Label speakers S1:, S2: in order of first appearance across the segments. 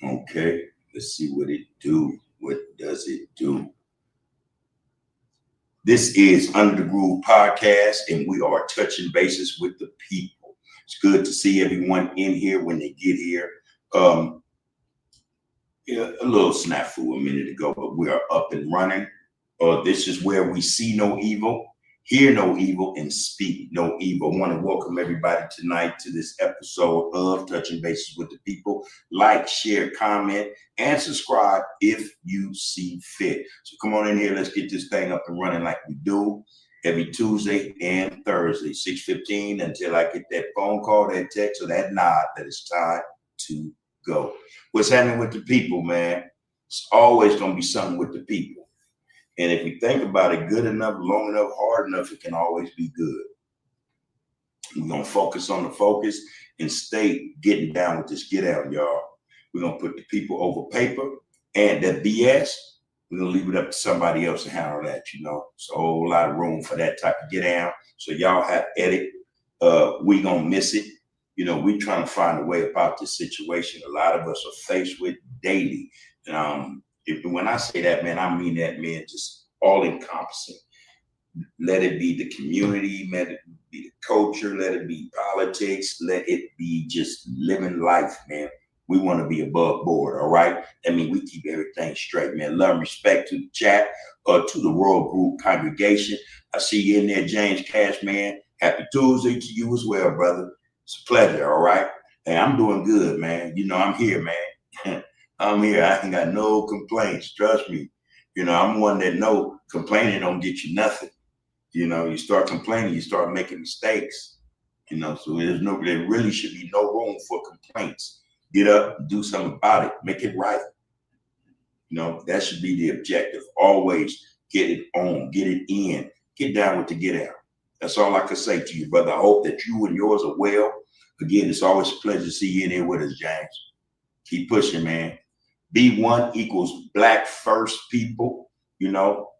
S1: Okay, let's see what it do. What does it do? This is Under the Groove Podcast, and we are touching bases with the people. It's good to see everyone in here when they get here. Yeah, a little snafu a minute ago, but we are up and running. This is where we see no evil, hear no evil, and speak no evil. I want to welcome everybody tonight to this episode of Touching Bases with the People. Like, share, comment, and subscribe if you see fit. So come on in here. Let's get this thing up and running like we do every Tuesday and Thursday, 6:15, until I get that phone call, that text, or that nod that it's time to go. What's happening with the people, man? It's always going to be something with the people. And if you think about it good enough, long enough, hard enough, it can always be good. We're going to focus on the focus and stay getting down with this get out, y'all. We're going to put the people over paper, and that BS, we're going to leave it up to somebody else to handle that, you know. It's a whole lot of room for that type of get down. So y'all have edit. We going to miss it. You know, we're trying to find a way about this situation. A lot of us are faced with daily. When I say that, man, I mean that, man, just all encompassing. Let it be the community, let it be the culture, let it be politics, let it be just living life, man. We want to be above board, all right? I mean, we keep everything straight, man. Love and respect to the chat, to the Royal Group congregation. I see you in there, James Cash, man. Happy Tuesday to you as well, brother. It's a pleasure, all right? Hey, I'm doing good, man. You know, I'm here, man. I'm here. I ain't got no complaints. Trust me. You know, I'm one that know complaining don't get you nothing. You know, you start complaining, you start making mistakes. You know, so there really should be no room for complaints. Get up, do something about it, make it right. You know, that should be the objective. Always get it on, get it in, get down with the get out. That's all I can say to you, brother. I hope that you and yours are well. Again, it's always a pleasure to see you in here with us, James. Keep pushing, man. B1 equals Black First people. You know,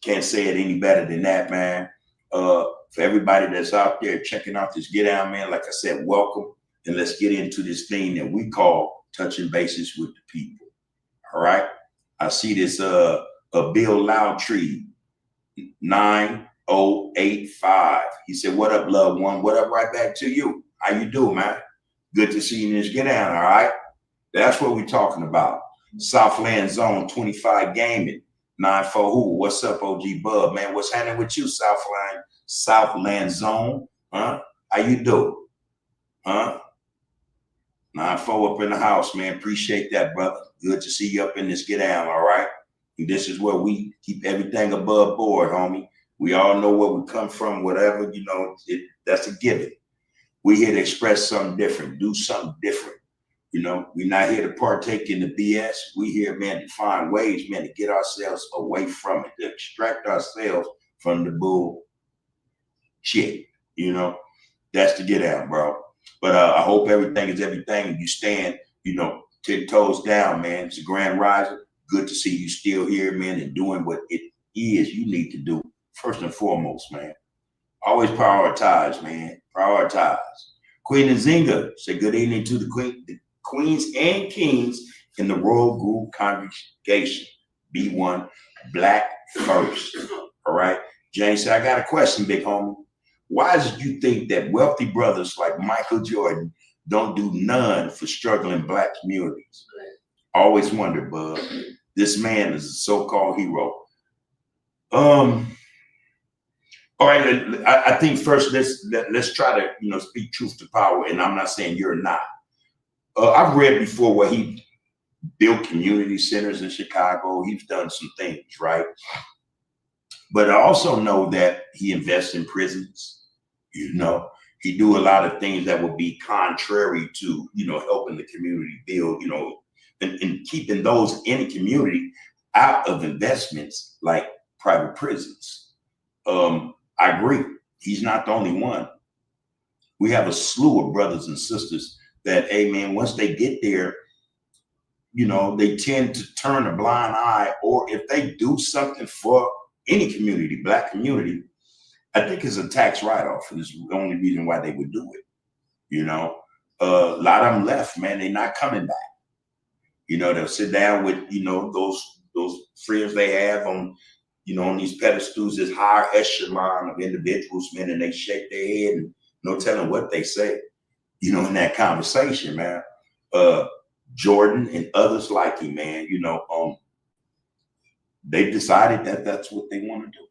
S1: can't say it any better than that, man. For everybody that's out there checking out this get out, man, like I said, welcome. And let's get into this thing that we call touching bases with the people. All right. I see this Bill Loudtree 9085. He said, "What up, loved one? What up, right back to you. How you doing, man? Good to see you in this get down, all right? That's what we're talking about. Southland Zone 25 Gaming, 94 Who. What's up, OG Bub, man? What's happening with you, Southland Zone? Huh? How you doing? Huh? 94 up in the house, man. Appreciate that, brother. Good to see you up in this get down, all right? And this is where we keep everything above board, homie. We all know where we come from, whatever, you know, that's a given. We here to express something different, do something different. You know, we're not here to partake in the BS. We here, man, to find ways, man, to get ourselves away from it, to extract ourselves from the bull shit. You know, that's the get out, bro. But I hope everything is everything and you stand, you know, 10 toes down, man. It's a grand rising. Good to see you still here, man, and doing what it is you need to do. First and foremost, man. Always prioritize, man. Prioritize. Queen Nzinga say good evening to the queens and kings in the Royal Group congregation. B1 Black First. All right. James said, I got a question, big homie. Why is it you think that wealthy brothers like Michael Jordan don't do none for struggling Black communities? Always wonder, bud. This man is a so-called hero. All right, I think first let's try to, you know, speak truth to power, and I'm not saying you're not. I've read before where he built community centers in Chicago. He's done some things, right? But I also know that he invests in prisons. You know, he do a lot of things that would be contrary to, you know, helping the community build, you know, and keeping those in the community out of investments like private prisons. I agree. He's not the only one. We have a slew of brothers and sisters that, hey, man, once they get there, you know, they tend to turn a blind eye, or if they do something for any community, Black community, I think it's a tax write-off, and it's the only reason why they would do it. You know, a lot of them left, man. They're not coming back. You know, they'll sit down with, you know, those friends they have on, you know, on these pedestals, this higher echelon of individuals, man, and they shake their head and no telling what they say, you know, in that conversation, man. Jordan and others like him, man, you know, they've decided that that's what they want to do,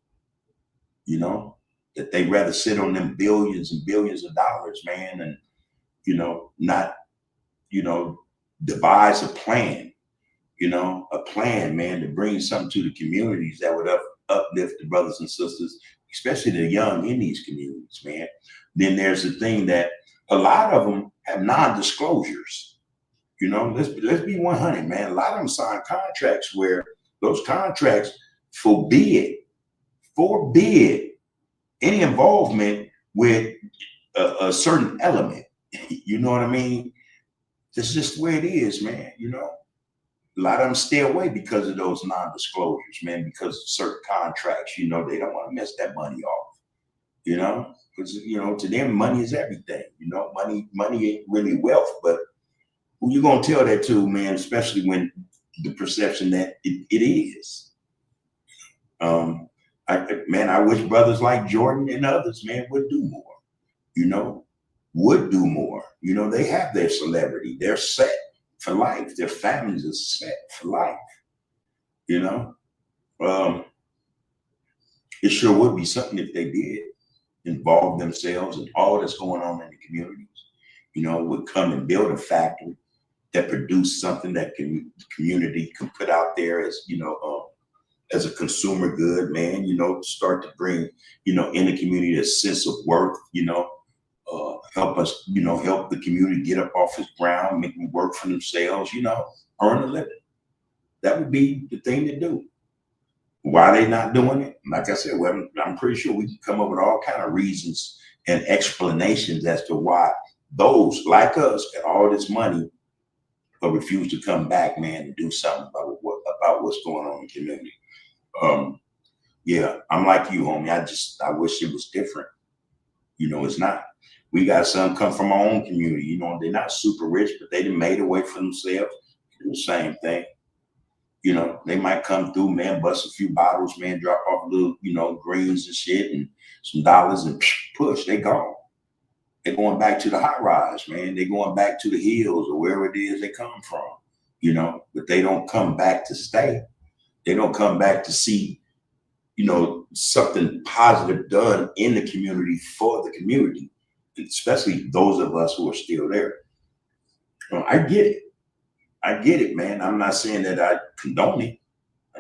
S1: you know, that they rather sit on them billions and billions of dollars, man, and, you know, not, you know, devise a plan, you know, a plan, man, to bring something to the communities that would uplift the brothers and sisters, especially the young in these communities, man. Then there's the thing that a lot of them have non-disclosures. You know, let's be 100, man. A lot of them sign contracts where those contracts forbid any involvement with a certain element. You know what I mean? That's just the way it is, man. You know, a lot of them stay away because of those non-disclosures, man, because of certain contracts. You know, they don't want to mess that money off, you know, because, you know, to them, money is everything. You know, money ain't really wealth, but who you going to tell that to, man, especially when the perception that it is. I wish brothers like Jordan and others, man, would do more, you know, would do more. You know, they have their celebrity. They're set for life. Their families are set for life, you know. It sure would be something if they did involve themselves in all that's going on in the communities, you know, would come and build a factory that produce something that the community can put out there as, you know, as a consumer good, man, you know, start to bring, you know, in the community a sense of worth, you know, help us, you know, help the community get up off its ground, make them work for themselves, you know, earn a living. That would be the thing to do. Why they not doing it? Like I said, well, I'm pretty sure we can come up with all kind of reasons and explanations as to why those like us got all this money but refuse to come back, man, and do something about what's going on in the community. Yeah, I'm like you, homie. I wish it was different. You know, it's not. We got some come from our own community. You know, they're not super rich, but they done made a way for themselves. Do the same thing. You know, they might come through, man, bust a few bottles, man, drop off a little, you know, greens and shit and some dollars and push, they gone. They're going back to the high rise, man. They're going back to the hills or wherever it is they come from, you know, but they don't come back to stay. They don't come back to see, you know, something positive done in the community for the community, especially those of us who are still there. I get it. I get it, man. I'm not saying that I condone it.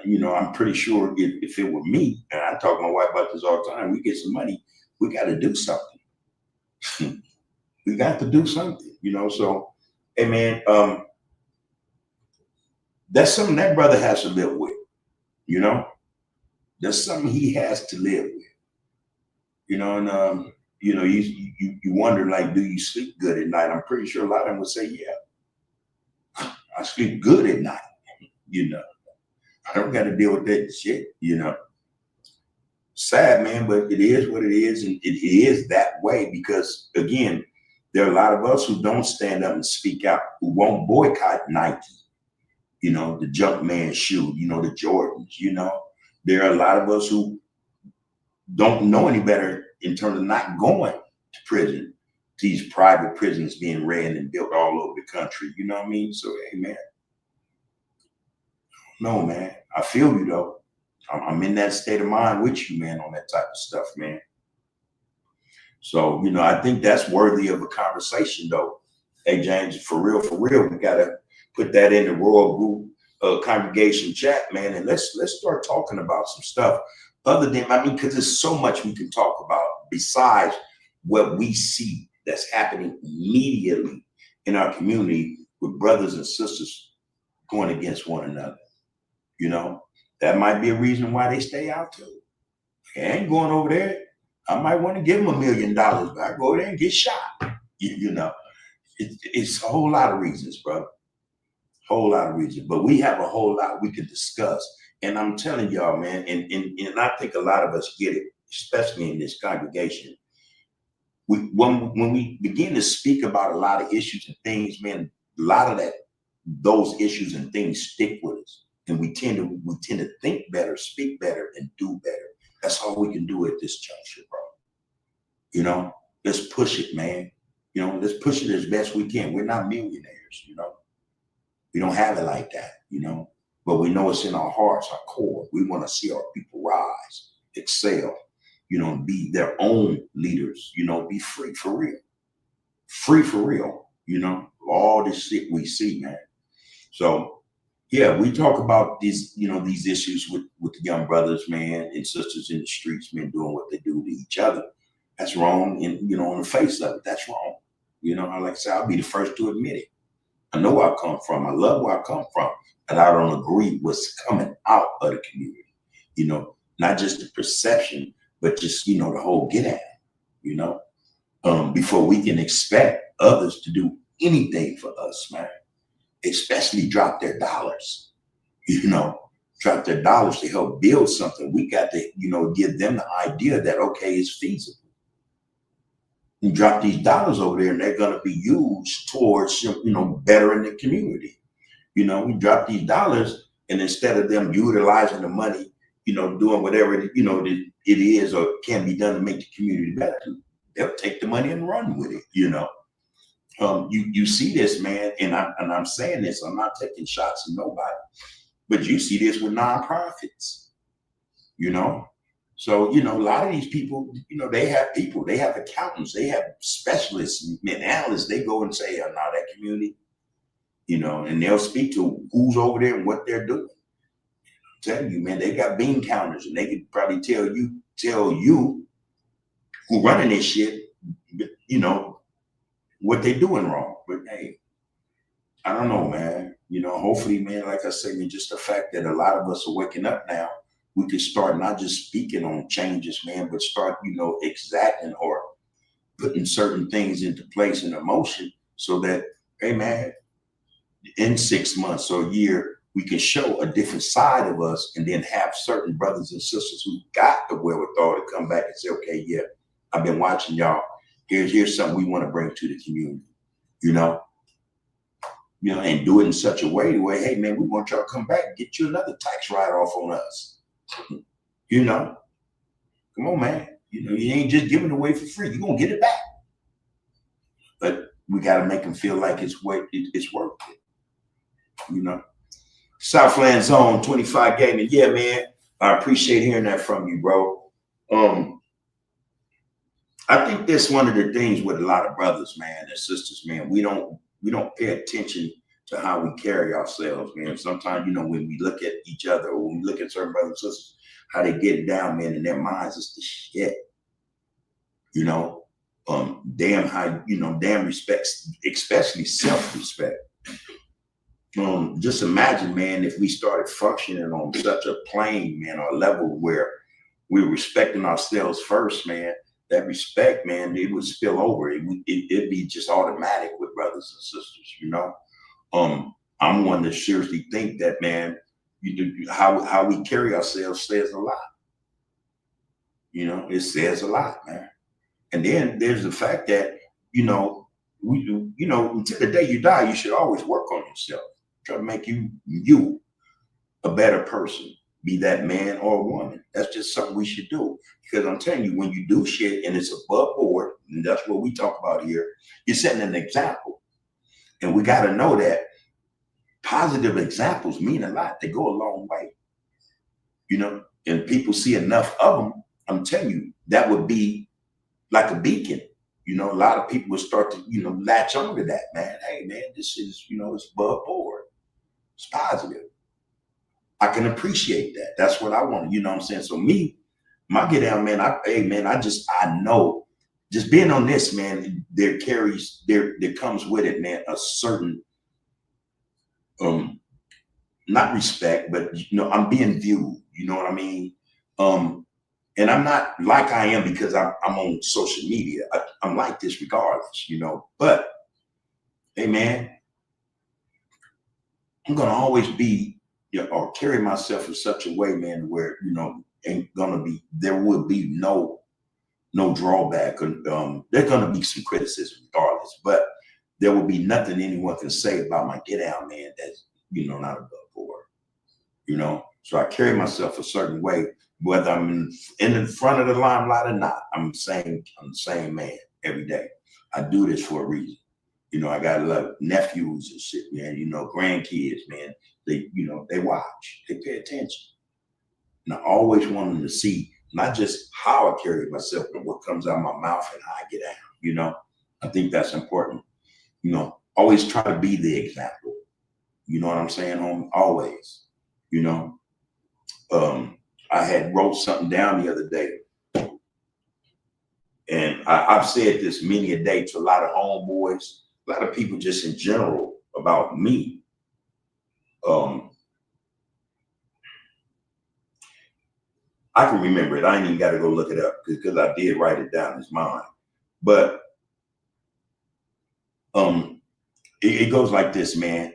S1: You know, I'm pretty sure if it were me, and I talk to my wife about this all the time, we get some money, we got to do something. We got to do something, you know. So, hey, man, that's something that brother has to live with, you know. That's something he has to live with, you know. And you know, you wonder, like, do you sleep good at night? I'm pretty sure a lot of them would say, yeah, I sleep good at night, you know. I don't got to deal with that shit, you know. Sad, man, but it is what it is, and it is that way because, again, there are a lot of us who don't stand up and speak out, who won't boycott Nike, you know, the Jumpman shoe, you know, the Jordans, you know. There are a lot of us who don't know any better in terms of not going to prison, these private prisons being ran and built all over the country, you know what I mean? So, hey, man, no, man, I feel you, though. I'm in that state of mind with you, man, on that type of stuff, man. So, you know, I think that's worthy of a conversation, though. Hey, James, for real, we gotta put that in the Royal Group congregation chat, man, and let's start talking about some stuff other than, I mean, because there's so much we can talk about besides what we see that's happening immediately in our community with brothers and sisters going against one another. You know, that might be a reason why they stay out too. They ain't going over there. I might want to give them $1 million, but I go there and get shot. You know, it's a whole lot of reasons, bro. Whole lot of reasons. But we have a whole lot we could discuss. And I'm telling y'all, man, and I think a lot of us get it, especially in this congregation. When we begin to speak about a lot of issues and things, man, a lot of that those issues and things stick with us. And we tend to think better, speak better, and do better. That's all we can do at this juncture, bro. You know, let's push it, man. You know, let's push it as best we can. We're not millionaires, you know. We don't have it like that, you know. But we know it's in our hearts, our core. We want to see our people rise, excel, you know, be their own leaders, you know, be free for real. Free for real, you know, all this shit we see, man. So, yeah, we talk about these, you know, these issues with the young brothers, man, and sisters in the streets, man, doing what they do to each other. That's wrong, and you know, on the face of it, that's wrong. You know, like I said, I'll be the first to admit it. I know where I come from. I love where I come from, and I don't agree with what's coming out of the community. You know, not just the perception, but just, you know, the whole get at it, you know, before we can expect others to do anything for us, man, especially drop their dollars, you know, drop their dollars to help build something. We got to, you know, give them the idea that, okay, it's feasible. You drop these dollars over there and they're going to be used towards, you know, bettering the community. You know, we drop these dollars, and instead of them utilizing the money, you know, doing whatever, you know, it is or can be done to make the community better, they'll take the money and run with it, you know. You see this, man, and I'm saying this, I'm not taking shots at nobody, but you see this with nonprofits, you know. So, you know, a lot of these people, you know, they have people, they have accountants, they have specialists and analysts. They go and say, oh, no, that community, you know, and they'll speak to who's over there and what they're doing. I'm telling you, man, they got bean counters, and they could probably tell you who running this shit, you know, what they doing wrong. But hey, I don't know, man. You know, hopefully, man, like I said, man, just the fact that a lot of us are waking up now, we can start not just speaking on changes, man, but start, you know, exacting or putting certain things into place and emotion so that, hey, man, in 6 months or a year, we can show a different side of us, and then have certain brothers and sisters who got the wherewithal to come back and say, okay, yeah, I've been watching y'all. Here's something we want to bring to the community, you know, and do it in such a way where, hey, man, we want y'all to come back and get you another tax write-off on us. You know, come on, man. You know, you ain't just giving it away for free. You're going to get it back. But we got to make them feel like it's worth it. You know, Southland Zone 25 Gaming. Yeah, man. I appreciate hearing that from you, bro. I think that's one of the things with a lot of brothers, man, and sisters, man. We don't pay attention to how we carry ourselves, man. Sometimes, you know, when we look at each other or when we look at certain brothers and sisters, how they get it down, man, in their minds is the shit. You know, damn respect, especially self-respect. Just imagine, man, if we started functioning on such a plane, man, or a level where we're respecting ourselves first, man, that respect, man, it would spill over. It'd be just automatic with brothers and sisters, you know. I'm one to seriously think that, man, how we carry ourselves says a lot. You know, it says a lot, man. And then there's the fact that, you know, until the day you die, you should always work on yourself. Try to make you a better person, be that man or woman. That's just something we should do. Because I'm telling you, when you do shit and it's above board, and that's what we talk about here, you're setting an example. And we got to know that positive examples mean a lot. They go a long way. You know, and people see enough of them, I'm telling you, that would be like a beacon. You know, a lot of people would start to, you know, latch on to that, man. Hey, man, this is, you know, it's above board. It's positive. I can appreciate that. That's what I want. You know what I'm saying? So me, my get down, man, I know just being on this, man, there comes with it, man, a certain, not respect, but, you know, I'm being viewed, you know what I mean? And I'm not like I am because I'm on social media. I'm like this regardless, you know, but hey, man, I'm going to always be, you know, or carry myself in such a way, man, where, you know, there will be no drawback. There's going to be some criticism regardless, but there will be nothing anyone can say about my get down, man, that's, not above board, So I carry myself a certain way, whether I'm in the front of the limelight or not. I'm the same man every day. I do this for a reason. I got a lot of nephews and shit, man, grandkids, man. They watch, they pay attention. And I always want them to see not just how I carry myself, but what comes out of my mouth and how I get out, I think that's important. Always try to be the example. You know what I'm saying, homie? Always. I had wrote something down the other day, and I've said this many a day to a lot of homeboys, a lot of people just in general about me. I can remember it. I ain't even got to go look it up because I did write it down in his mind. But it goes like this, man.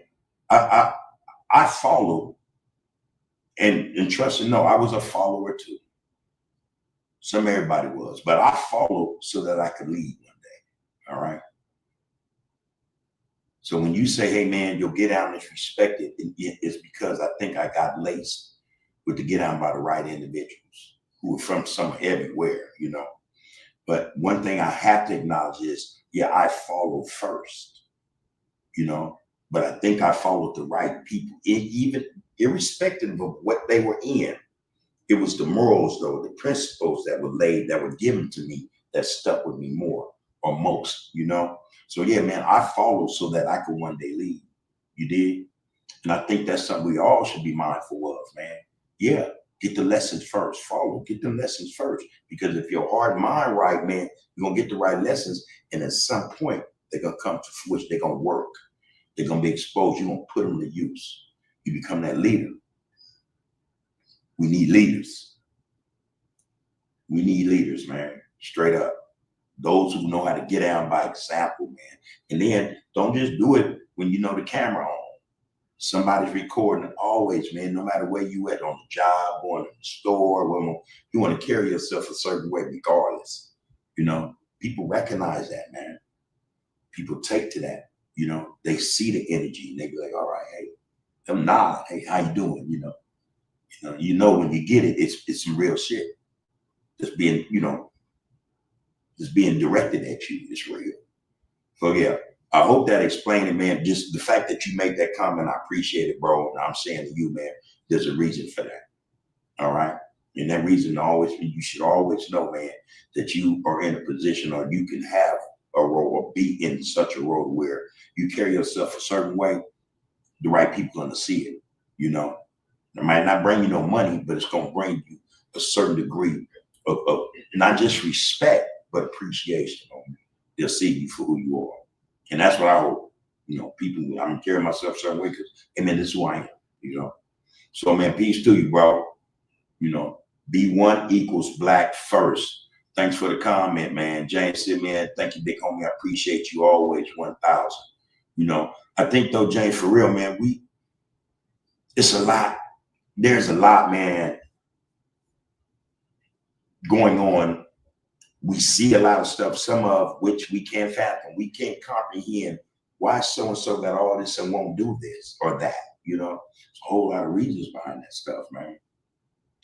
S1: I follow, and trust and know I was a follower too. Everybody was, but I followed so that I could lead one day. All right. So when you say, hey man, you'll get out and respect it, it's because I think I got laced with the get out by the right individuals who are from somewhere everywhere, But one thing I have to acknowledge is, yeah, I followed first, but I think I followed the right people, even irrespective of what they were in. It was the morals, though, the principles that were laid, that were given to me, that stuck with me more or most, So yeah, man, I followed so that I could one day lead. You did? And I think that's something we all should be mindful of, man. Yeah, get the lessons first. Get them lessons first. Because if your heart and mind right, man, you're going to get the right lessons. And at some point, they're going to come to fruition. They're going to work. They're going to be exposed. You're going to put them to use. You become that leader. We need leaders. We need leaders, man. Straight up. Those who know how to get out by example, man. And then don't just do it when you know the camera on. Somebody's recording always, man, no matter where you at, on the job or in the store, you want to carry yourself a certain way regardless. People recognize that, man. People take to that, they see the energy and they be like, all right, hey, them nod, hey, how you doing? When you get it, it's some real shit. Just being, just being directed at you. It's real. So yeah, I hope that explained it, man. Just the fact that you made that comment, I appreciate it, bro. And I'm saying to you, man, there's a reason for that. All right. And that reason you should always know, man, that you are in a position or you can have a role or be in such a role where you carry yourself a certain way, the right people are going to see it. It might not bring you no money, but it's going to bring you a certain degree of not just respect, but appreciation. They'll see you for who you are. And that's what I hope, people, I'm carrying myself a certain way because, hey man, this is who I am, So man, peace to you, bro. B1 equals Black First. Thanks for the comment, man. James said, man, thank you, big homie. I appreciate you always, 1,000. I think though, James, for real, man, it's a lot. There's a lot, man, going on. We see a lot of stuff, some of which we can't fathom. We can't comprehend why so-and-so got all this and won't do this or that, There's a whole lot of reasons behind that stuff, man.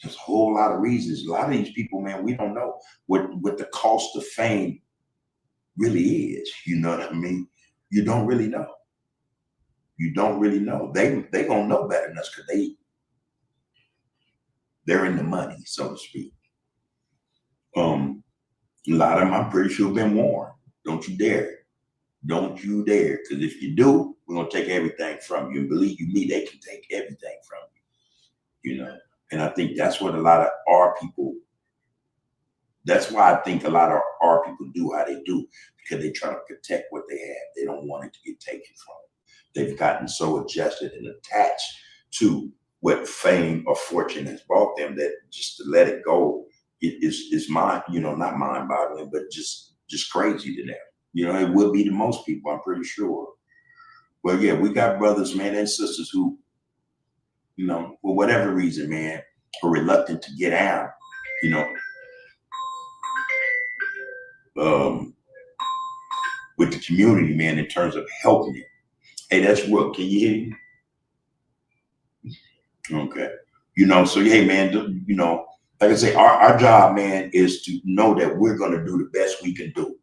S1: There's a whole lot of reasons. A lot of these people, man, we don't know what the cost of fame really is. You know what I mean? You don't really know. You don't really know. They gonna know better than us because they're in the money, so to speak. A lot of them, I'm pretty sure, have been warned. Don't you dare. Don't you dare. Because if you do, we're going to take everything from you. And believe you me, they can take everything from you. And I think that's what a lot of our people, that's why I think a lot of our people do how they do, because they try to protect what they have. They don't want it to get taken from them. They've gotten so adjusted and attached to what fame or fortune has brought them that just to let it go, it's mind, not mind boggling, but just crazy to them. It would be to most people, I'm pretty sure. Well, yeah, we got brothers, man, and sisters who, for whatever reason, man, are reluctant to get out, with the community, man, in terms of helping it. Hey, that's Rook. Can you hear me? Okay. So hey, man, like I say, our job, man, is to know that we're going to do the best we can do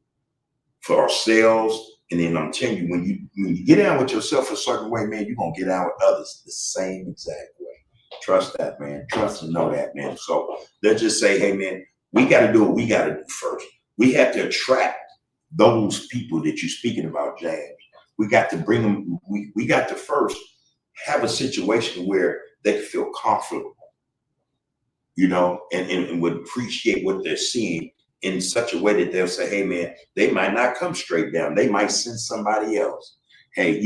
S1: for ourselves. And then I'm telling you, when you get down with yourself a certain way, man, you're going to get down with others the same exact way. Trust that, man. Trust and know that, man. So let's just say, hey, man, we got to do what we got to do first. We have to attract those people that you're speaking about, James. We got to bring them. We got to first have a situation where they can feel comfortable, and would appreciate what they're seeing in such a way that they'll say, hey, man, they might not come straight down. They might send somebody else. Hey,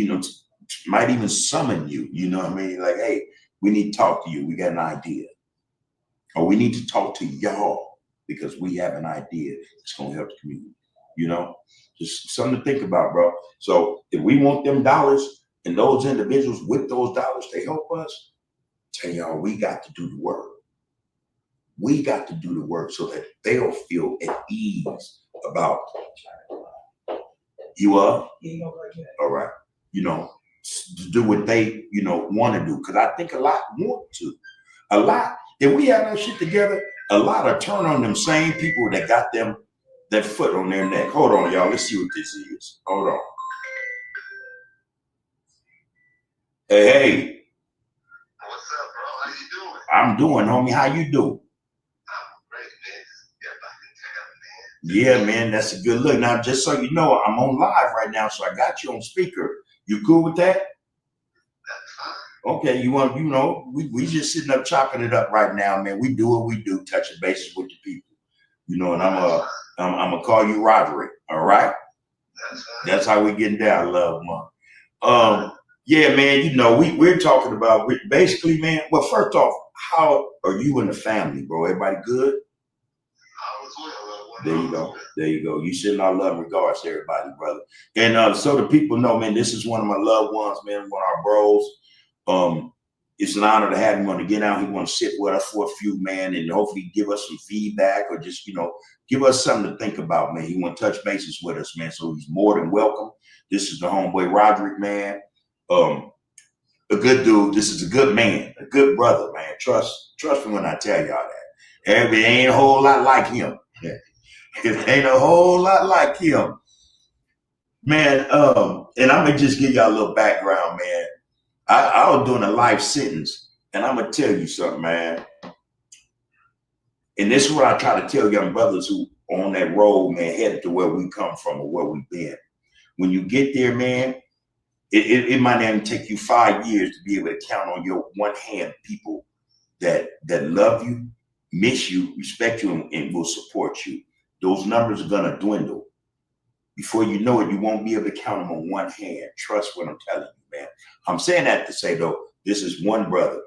S1: might even summon you. You know what I mean? Like, hey, we need to talk to you. We got an idea. Or we need to talk to y'all because we have an idea that's going to help the community. Just something to think about, bro. So if we want them dollars and those individuals with those dollars to help us, tell y'all, we got to do the work. We got to do the work so that they'll feel at ease about you are. All right. To do what they, want to do. Because I think a lot want to. A lot, if we have that shit together, a lot of turn on them same people that got them that foot on their neck. Hold on, y'all. Let's see what this is. Hold on. Hey.
S2: What's up, bro? How you doing?
S1: I'm doing, homie. How you doing?
S2: I'm great, man.
S1: Yeah, man, that's a good look. Now, just so you know, I'm on live right now, so I got you on speaker. You cool with that?
S2: That's fine.
S1: Okay, we just sitting up chopping it up right now, man. We do what we do, touching bases with the people. And I'm gonna call you Roderick, all right?
S2: That's fine.
S1: That's how we getting down, love month. Yeah, man, we're talking about basically, man. Well, first off, how are you and the family, bro? Everybody good?
S2: All is well.
S1: There you go. There you go. You send our love and regards to everybody, brother. And so the people know, man, this is one of my loved ones, man, one of our bros. It's an honor to have him on to get out. He want to sit with us for a few, man, and hopefully give us some feedback or just, give us something to think about, man. He want to touch bases with us, man. So he's more than welcome. This is the homeboy Roderick, man. A good dude. This is a good man, a good brother, man. Trust me when I tell y'all that. It ain't a whole lot like him. It ain't a whole lot like him, man. And I'm gonna just give y'all a little background, man. I was doing a life sentence, and I'm gonna tell you something, man. And this is what I try to tell young brothers who are on that road, man, headed to where we come from or where we've been. When you get there, man, it might not even take you 5 years to be able to count on your one hand people that love you, miss you, respect you, and will support you. Those numbers are gonna dwindle. Before you know it, you won't be able to count them on one hand. Trust what I'm telling you, man. I'm saying that to say, though, this is one brother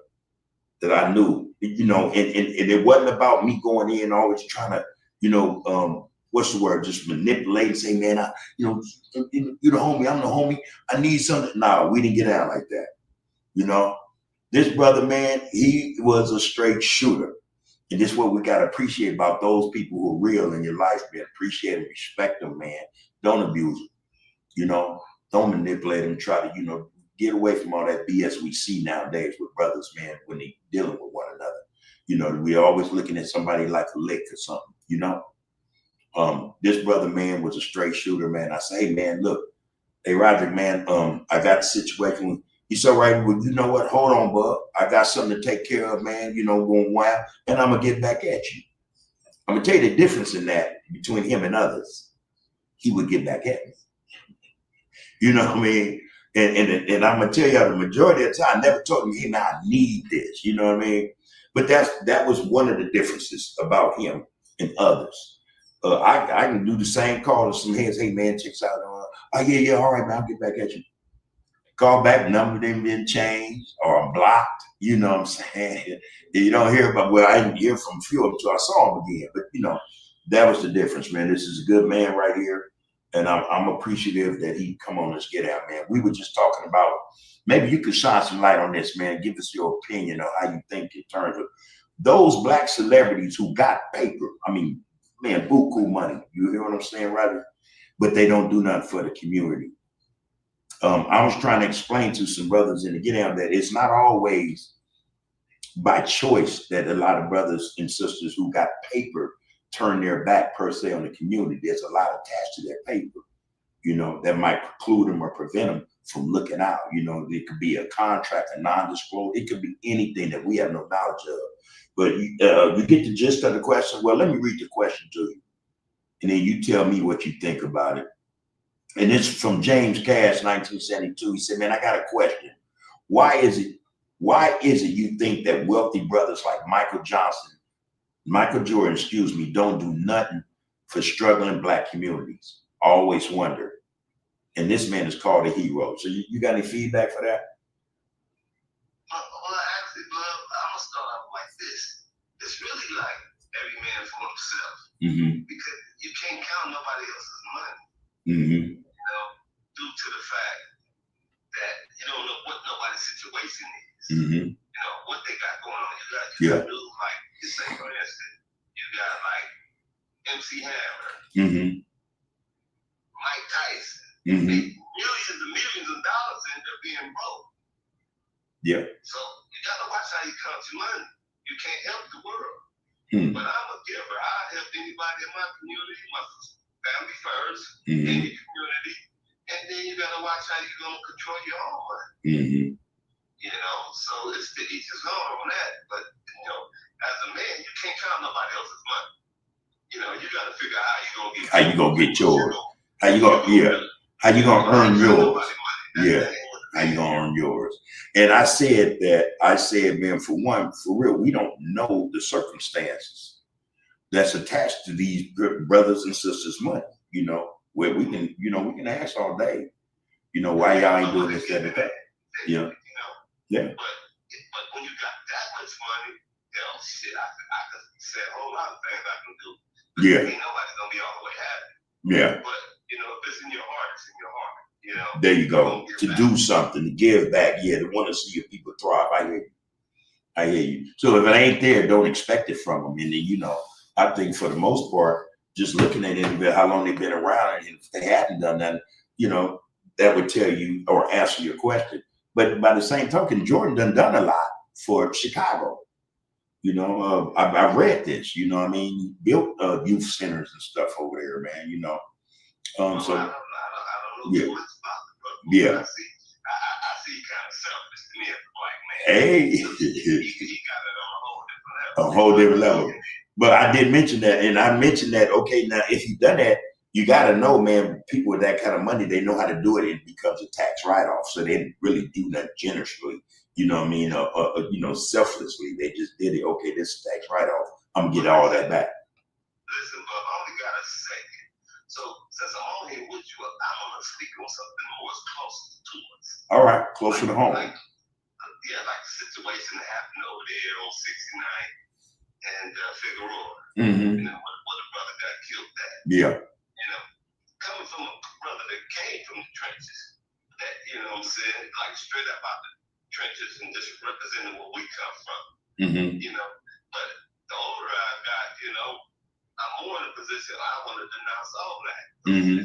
S1: that I knew, and it wasn't about me going in always trying to, what's the word, just manipulate and say, man, you're the homie, I'm the homie, I need something. No, we didn't get out like that. This brother, man, he was a straight shooter. And this is what we got to appreciate about those people who are real in your life, man. Appreciate and respect them, man. Don't abuse them, don't manipulate them. Try to, get away from all that BS we see nowadays with brothers, man, when they dealing with one another. We're always looking at somebody like a lick or something, This brother, man, was a straight shooter, man. I say, hey, man, look, hey, Roderick, man, I got the situation. He's all right. Well, you know what? Hold on, bud. I got something to take care of, man. Going wild, and I'm gonna get back at you. I'm gonna tell you the difference in that between him and others. He would get back at me. You know what I mean? And I'm gonna tell you, the majority of the time, I never told him, hey, man, I need this. You know what I mean? But that was one of the differences about him and others. I can do the same call to some heads. Hey, man, checks out. Oh yeah, all right, man, I'll get back at you. Call back, number didn't been changed or I'm blocked. You know what I'm saying? You don't hear about, well, I didn't hear from a few of them until I saw him again. But, that was the difference, man. This is a good man right here. And I'm appreciative that he come on, let's get out, man. We were just talking about, maybe you could shine some light on this, man. Give us your opinion on how you think in terms of those black celebrities who got paper. I mean, man, buku money. You hear what I'm saying, right? but they don't do nothing for the community. I was trying to explain to some brothers in the get down that it's not always by choice that a lot of brothers and sisters who got paper turn their back per se on the community. There's a lot attached to their paper, you know, that might preclude them or prevent them from looking out. You know, it could be a contract, a non-disclosure, it could be anything that we have no knowledge of. But you get the gist of the question. Well, let me read the question to you, and then you tell me what you think about it. And it's from James Cash, 1972. He said, man, I got a question. Why is it you think that wealthy brothers like Michael Jordan, don't do nothing for struggling Black communities? Always wonder. And this man is called a hero. So you got any feedback for that?
S2: Well, actually, Blood, I'm gonna start off like this. It's really like every man for himself. Because you can't count nobody else's money. You know, due to the fact that you don't know what nobody's situation is. You know, what they got going on. You got dudes like, just say for instance, you got like MC Hammer, Mike Tyson, millions and millions of dollars end up being broke.
S1: Yeah.
S2: So you gotta watch how you count your money. You can't help the world. But I'm a giver. I help anybody in my community, my family first, in the community. And then you gotta watch how you're gonna control your own money. You know, so it's to each his own on that. But you know, as a man, you can't count nobody else's money. You know, you gotta figure out how you gonna get yours.
S1: How you gonna earn yours? Yeah. How you gonna earn yours? And I said, man, for real, we don't know the circumstances that's attached to these brothers and sisters' money. You know, where we can ask all day, you know, why y'all ain't doing this, that, and that. Yeah. Yeah.
S2: But when you got that much money, hell, shit, I could say a whole lot of things I can do. But ain't nobody gonna be all the way happy. Yeah. But you know, if it's in your heart, it's in your heart. You know.
S1: There you go. To do something, to give back. Yeah, to want to see your people thrive. I hear you. So if it ain't there, don't expect it from them. And then, you know, I think for the most part, just looking at it, how long they've been around, and if they hadn't done that, you know, that would tell you or answer your question. But by the same token, Jordan done a lot for Chicago. You know, I've read this. You know what I mean? He built youth centers and stuff over there, man. You know,
S2: I don't know too much about it, but I see kind of selfish to me as a Black man.
S1: Hey,
S2: he got it on
S1: a whole different level. But I did mention that, and I mentioned that. Okay, now if you've done that, you got to know, man, people with that kind of money, they know how to do it. It becomes a tax write-off. So they didn't really do that generously, you know what I mean? You know, selflessly. They just did it. Okay, this is tax write-off. I'm going to get all that back.
S2: Listen, but I only got a second. So since I'm on here with you, I'm going to speak on something more closer to us.
S1: All right, closer to home.
S2: Like the situation that happened over there on 69th and Figueroa. You know, where the brother got killed at.
S1: Yeah.
S2: You know, coming from a brother that came from the trenches, that, you know what I'm saying, like straight up out the trenches and just representing where we come from. You know, but the older I got, you know, I'm more in a position I want to denounce all that.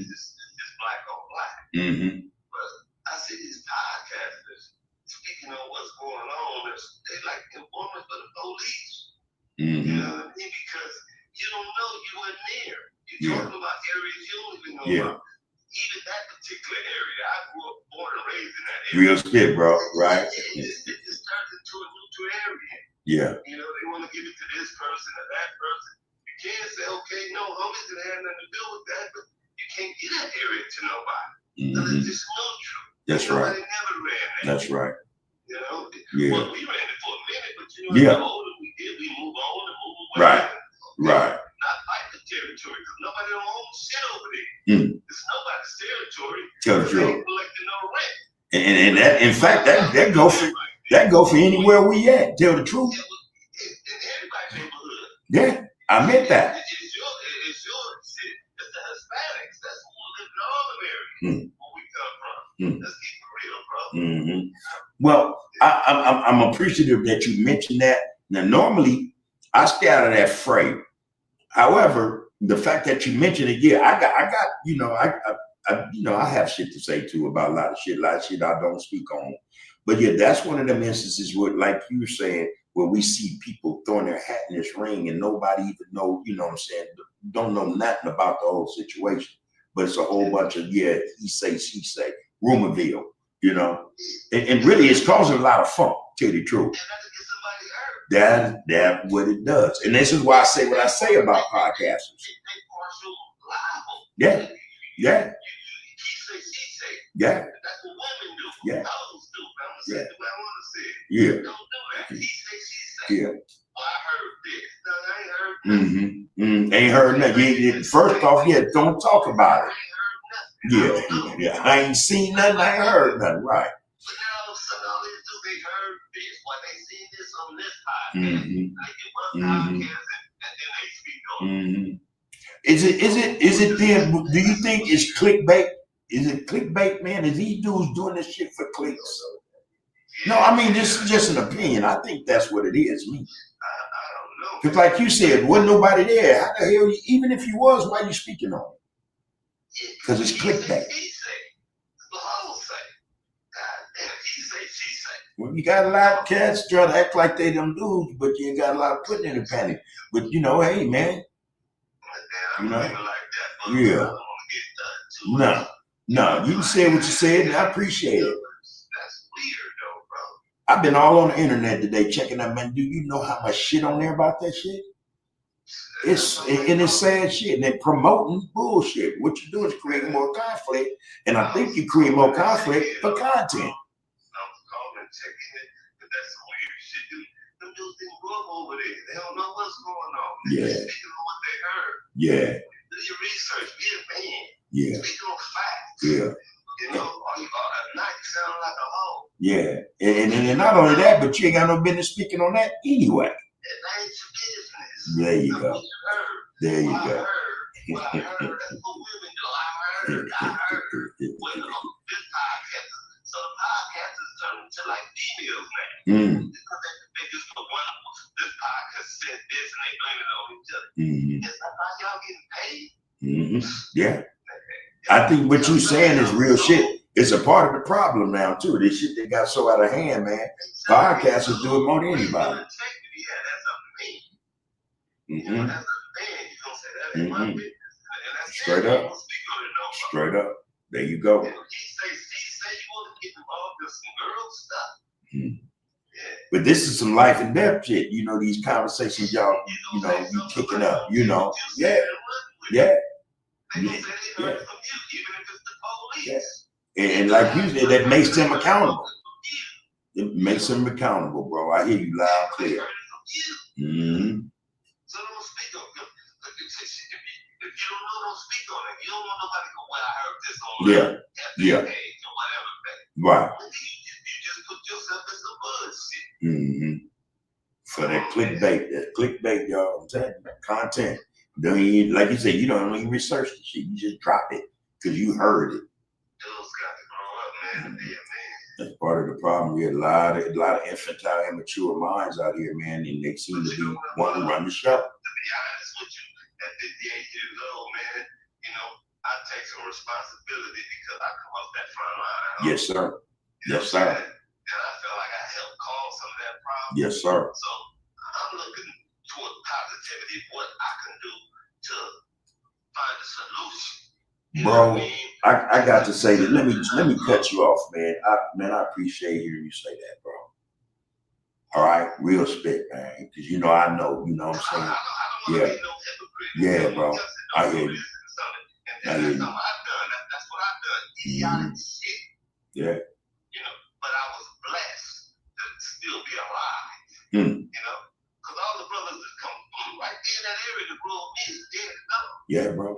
S2: It's Black on Black. But I see these podcasters speaking on what's going on. They like informants for the police. You know what I mean? Because you don't know, you weren't there. You're talking about areas you don't even know about. Even that particular area, I grew up, born and raised in that area.
S1: Real shit, bro, right?
S2: It just turns into a neutral area.
S1: Yeah. You
S2: know, they want to give it to this person or that person. You can't say, okay, no, homies, it had nothing to do with that, but you can't get that area to nobody. Because it's just neutral.
S1: That's right.
S2: Never ran that.
S1: That's right.
S2: You know?
S1: Yeah.
S2: Well, we ran it for a minute, but you know, the older we did, we move on and move away.
S1: Right. Right.
S2: Not like the territory, because nobody don't own shit over there. It's nobody's territory.
S1: Tell the truth.
S2: Collecting no rent.
S1: And that, in fact, that go for anywhere we at. Tell the truth.
S2: In everybody's neighborhood.
S1: Yeah, I meant that.
S2: It's your shit. It's the Hispanics. That's who live in all the areas where we come from. Let's keep it real, bro.
S1: Well, I'm appreciative that you mentioned that. Now, normally I stay out of that fray. However, the fact that you mentioned it, yeah, I got, I have shit to say too about a lot of shit I don't speak on. But yeah, that's one of them instances where, like you were saying, where we see people throwing their hat in this ring and nobody even know, you know what I'm saying, don't know nothing about the whole situation. But it's a whole bunch of, he say, she say, rumorville, and really it's causing a lot of funk, tell you the truth. That what it does. And this is why I say what I say about podcasters. Yeah. Yeah. Yeah.
S2: That's what women do.
S1: Yeah.
S2: Those do. I'm gonna say the way I want to say it.
S1: Yeah.
S2: Don't do that. He say, she say.
S1: Yeah.
S2: Well, I heard this. No, I ain't heard nothing.
S1: Ain't heard nothing. First off, don't talk about it.
S2: I ain't heard nothing.
S1: Yeah. I ain't seen nothing. I ain't heard nothing. Right.
S2: But now all of a sudden, all they do, they heard this. Well, they seen this on this podcast. They get one podcast and then they speak on it.
S1: Is it then? Do you think it's clickbait? Is it clickbait, man? Is these dudes doing this shit for clicks? No, I mean, this is just an opinion. I think that's what it is, me.
S2: I don't know.
S1: Because like you said, wasn't nobody there. How the hell, even if you was, why you speaking on it? Because it's clickbait.
S2: He say. The whole say. God damn, he say, she say.
S1: Well, you got a lot of cats trying to act like they them dudes, but you ain't got a lot of putting in the panic. But hey, man.
S2: I'm like that,
S1: yeah. No, you can say what you said, and I appreciate it.
S2: That's weird, though, bro.
S1: I've been all on the internet today checking out, man. Do you know how much shit on there about that shit? It's sad shit, and they're promoting bullshit. What you do is create more conflict, and I think you create more conflict for content.
S2: I'm calling, checking it, but that's some weird shit. Them dudes didn't grow up over there. They don't know what's going on. They're speaking on what they heard.
S1: Yeah.
S2: Do your research. Be a man.
S1: Yeah.
S2: Speak on facts.
S1: Yeah.
S2: Or you at night sound like a hoe.
S1: Yeah. And not only that, but you ain't got no business speaking on that anyway.
S2: That ain't your business.
S1: There you go. There you go.
S2: What I heard, that's what women do. I heard. Well, this podcast. So the podcast is turning to like females now. Because they just put one, this podcast said this and they blame it on each other. Is that how y'all getting paid?
S1: Yeah. I think what you saying is real shit. It's a part of the problem now too. This shit that got so out of hand, man. Podcasters do it more than anybody. Straight up. Straight up. There you go.
S2: He say you want to get involved in some girl stuff.
S1: But this is some life and death shit. These conversations y'all, you kicking up, Yeah. Yeah. Yeah. Yeah. And like you said, that makes them accountable. It makes them accountable, bro. I hear you loud and clear.
S2: So don't speak on it. If you don't know, don't speak on it. You don't want nobody to go, well, I heard this on
S1: Yeah.
S2: page or whatever.
S1: Right.
S2: You just put yourself in some bullshit.
S1: For that clickbait, y'all. I'm telling you, content. Don't even, like you said, you don't even research the shit. You just drop it because you heard it.
S2: Those got to grow up, man.
S1: That's part of the problem. We had a lot of infantile, immature minds out here, man, and they seem to be wanting to run the show.
S2: To be honest with you, at 58 years old, man, I take some responsibility because I come off that front line.
S1: Yes, sir. Yes, sir.
S2: And I feel like I helped cause some of that problem.
S1: Yes, sir.
S2: So I'm looking toward positivity, what I can do to find a solution.
S1: Bro, I got to say that. Let me cut you off, man. I appreciate hearing you say that, bro. All right, real spit, man. Because I know, what I'm saying.
S2: I don't want to be no hypocrite.
S1: Yeah, bro. I hear you.
S2: And that's something I've done. That's what I've done. Idiotic shit.
S1: Yeah.
S2: But I was blessed to still be alive. Because all the brothers that come from right there in that area to grow me is dead and gone.
S1: Yeah, bro.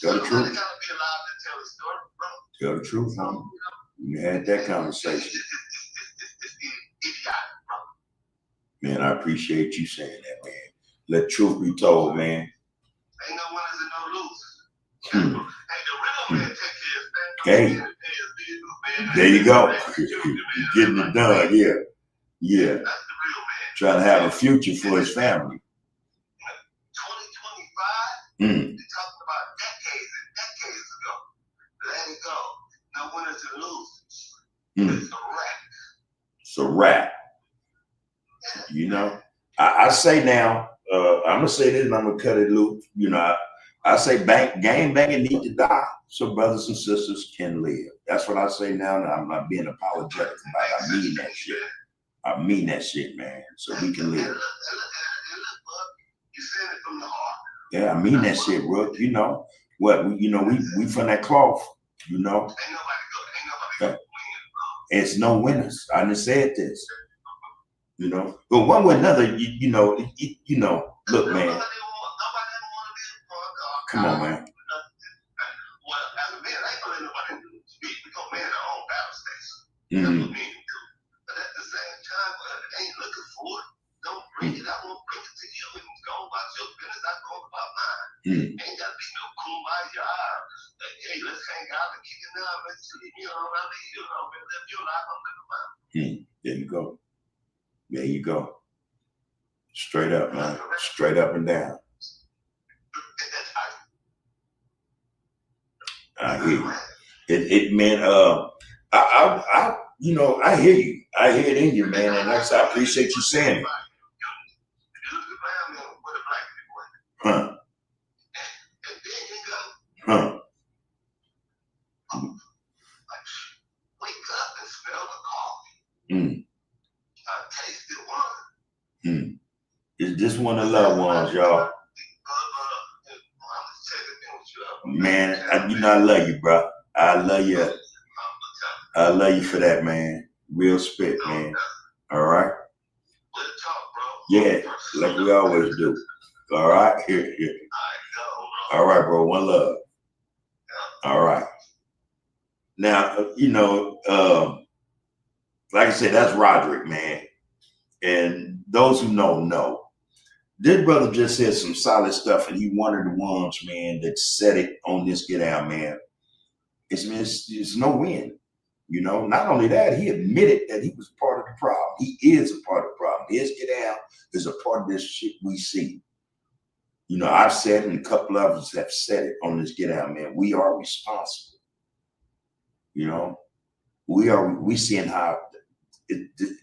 S1: Tell the truth.
S2: Somebody gotta be alive to tell the story, bro.
S1: Tell the truth, homie. We had that conversation.
S2: It's idiotic, bro.
S1: Man, I appreciate you saying that, man. Let truth be told, man.
S2: Ain't no winners and no losers. Hey, the real man take care of things.
S1: Hey, there you go. Getting it done, yeah. Yeah.
S2: That's the real man.
S1: Trying to have a future for his family.
S2: You're talking about decades and decades ago. Let it go. No winners and losers. It's a wrap.
S1: It's a wrap. You know, I say now, I'm gonna say this and I'm gonna cut it loose. You know, I say gang banging need to die so brothers and sisters can live. That's what I say now, and I'm not being apologetic about it. I mean that shit. I mean that shit, man. So we can live.
S2: You said it from the heart.
S1: Yeah, I mean that shit, bro. You know what? We from that cloth. You know.
S2: Ain't nobody good.
S1: It's no winners. I done said this. You know, but one way or another, you know. Look, man. Come on, man.
S2: Well, as a man, I ain't gonna let nobody speak because man, our own battle station. That's what men do. But at the same time, I ain't looking for it. Don't bring it. I won't bring it to you and go about your business. I go about mine. Ain't gotta be no kumbaya. Like, hey, let's hang out and kick it out. Let's see, you know, I mean, you know, live your life, I'm living mine.
S1: There you go. There you go. Straight up, man. Straight up and down. I hear you. It man, I you know, I hear you. I hear it in you, man, and I appreciate you saying it. Huh. Huh.
S2: Wake up and smell the coffee. Taste the one.
S1: Is this one of the loved ones, y'all? Man, you know I love you, bro. I love you. I love you for that, man. Real spit, man. All right? Yeah, like we always do. All right? Here. All right, bro. One love. All right. Now, you know, like I said, that's Roderick, man. And those who know. This brother just said some solid stuff, and he one of the ones, man, that said it on this Get Out, man. It's no win. You know, not only that, he admitted that he was part of the problem. He is a part of the problem. His Get Out is a part of this shit we see. You know, I've said it, and a couple of us have said it on this Get Out, man. We are responsible. You know, we seeing how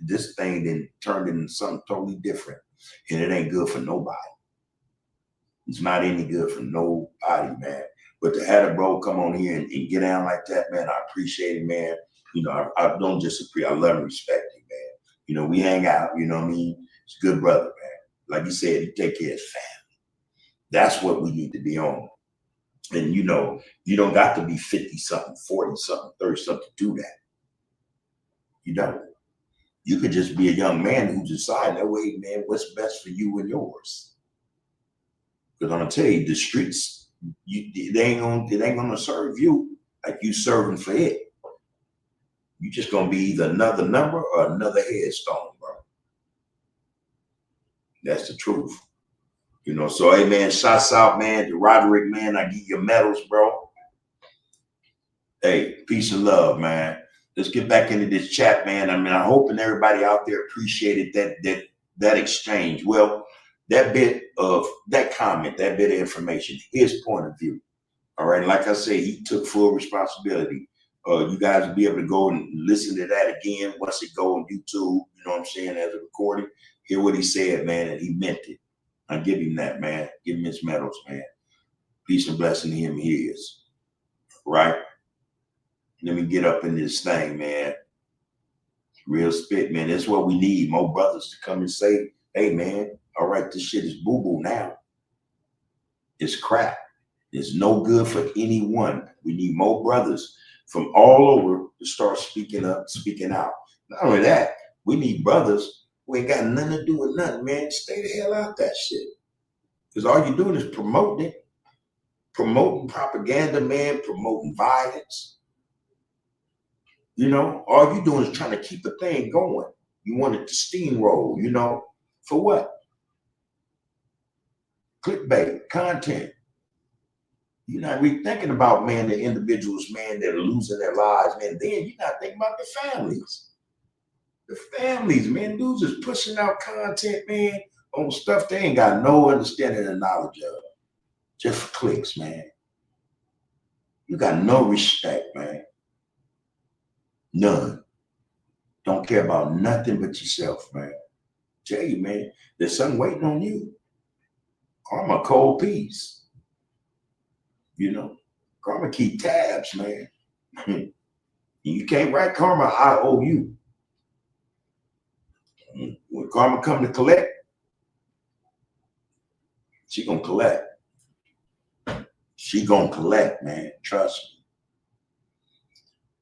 S1: this thing then turned into something totally different. And it ain't good for nobody. It's not any good for nobody, man. But to have a bro come on here and get down like that, man, I appreciate it, man. You know, I don't just appreciate, I love and respect you, man. You know, we hang out, you know what I mean? He's a good brother, man. Like you said, he take care of his family. That's what we need to be on. And, you know, you don't got to be 50-something, 40-something, 30-something to do that. You don't. You could just be a young man who decides that way, man, what's best for you and yours. Because I'm gonna tell you, the streets, it ain't gonna serve you like you serving for it. You just gonna be either another number or another headstone, bro. That's the truth. You know, so hey man, shouts out, man, to Roderick, man. I give you medals, bro. Hey, peace and love, man. Let's get back into this chat, man. I mean, I'm hoping everybody out there appreciated that exchange. Well, that bit of that comment, that bit of information, his point of view. All right. Like I say, he took full responsibility. You guys will be able to go and listen to that again once it go on YouTube. You know what I'm saying? As a recording, hear what he said, man, and he meant it. I give him that, man. Give him his medals, man. Peace and blessing to him, his. Right? Let me get up in this thing, man. Real spit, man. That's what we need. More brothers to come and say, hey, man, all right, this shit is boo-boo now. It's crap. It's no good for anyone. We need more brothers from all over to start speaking up, speaking out. Not only that, we need brothers who ain't got nothing to do with nothing, man. Stay the hell out that shit. Because all you're doing is promoting it. Promoting propaganda, man. Promoting violence. You know, all you're doing is trying to keep the thing going. You want it to steamroll, you know, for what? Clickbait, content. You're not really thinking about, man, the individuals, man, that are losing their lives, man. Then you're not thinking about the families. The families, man. Dudes is pushing out content, man, on stuff they ain't got no understanding and knowledge of. just for clicks, man. You got no respect, man. None. Don't care about nothing but yourself, man. Tell you, man, there's something waiting on you. Karma cold piece. You know, karma keep tabs, man. You can't write karma, I owe you. When karma come to collect, she gonna collect. She gonna collect, man. Trust me.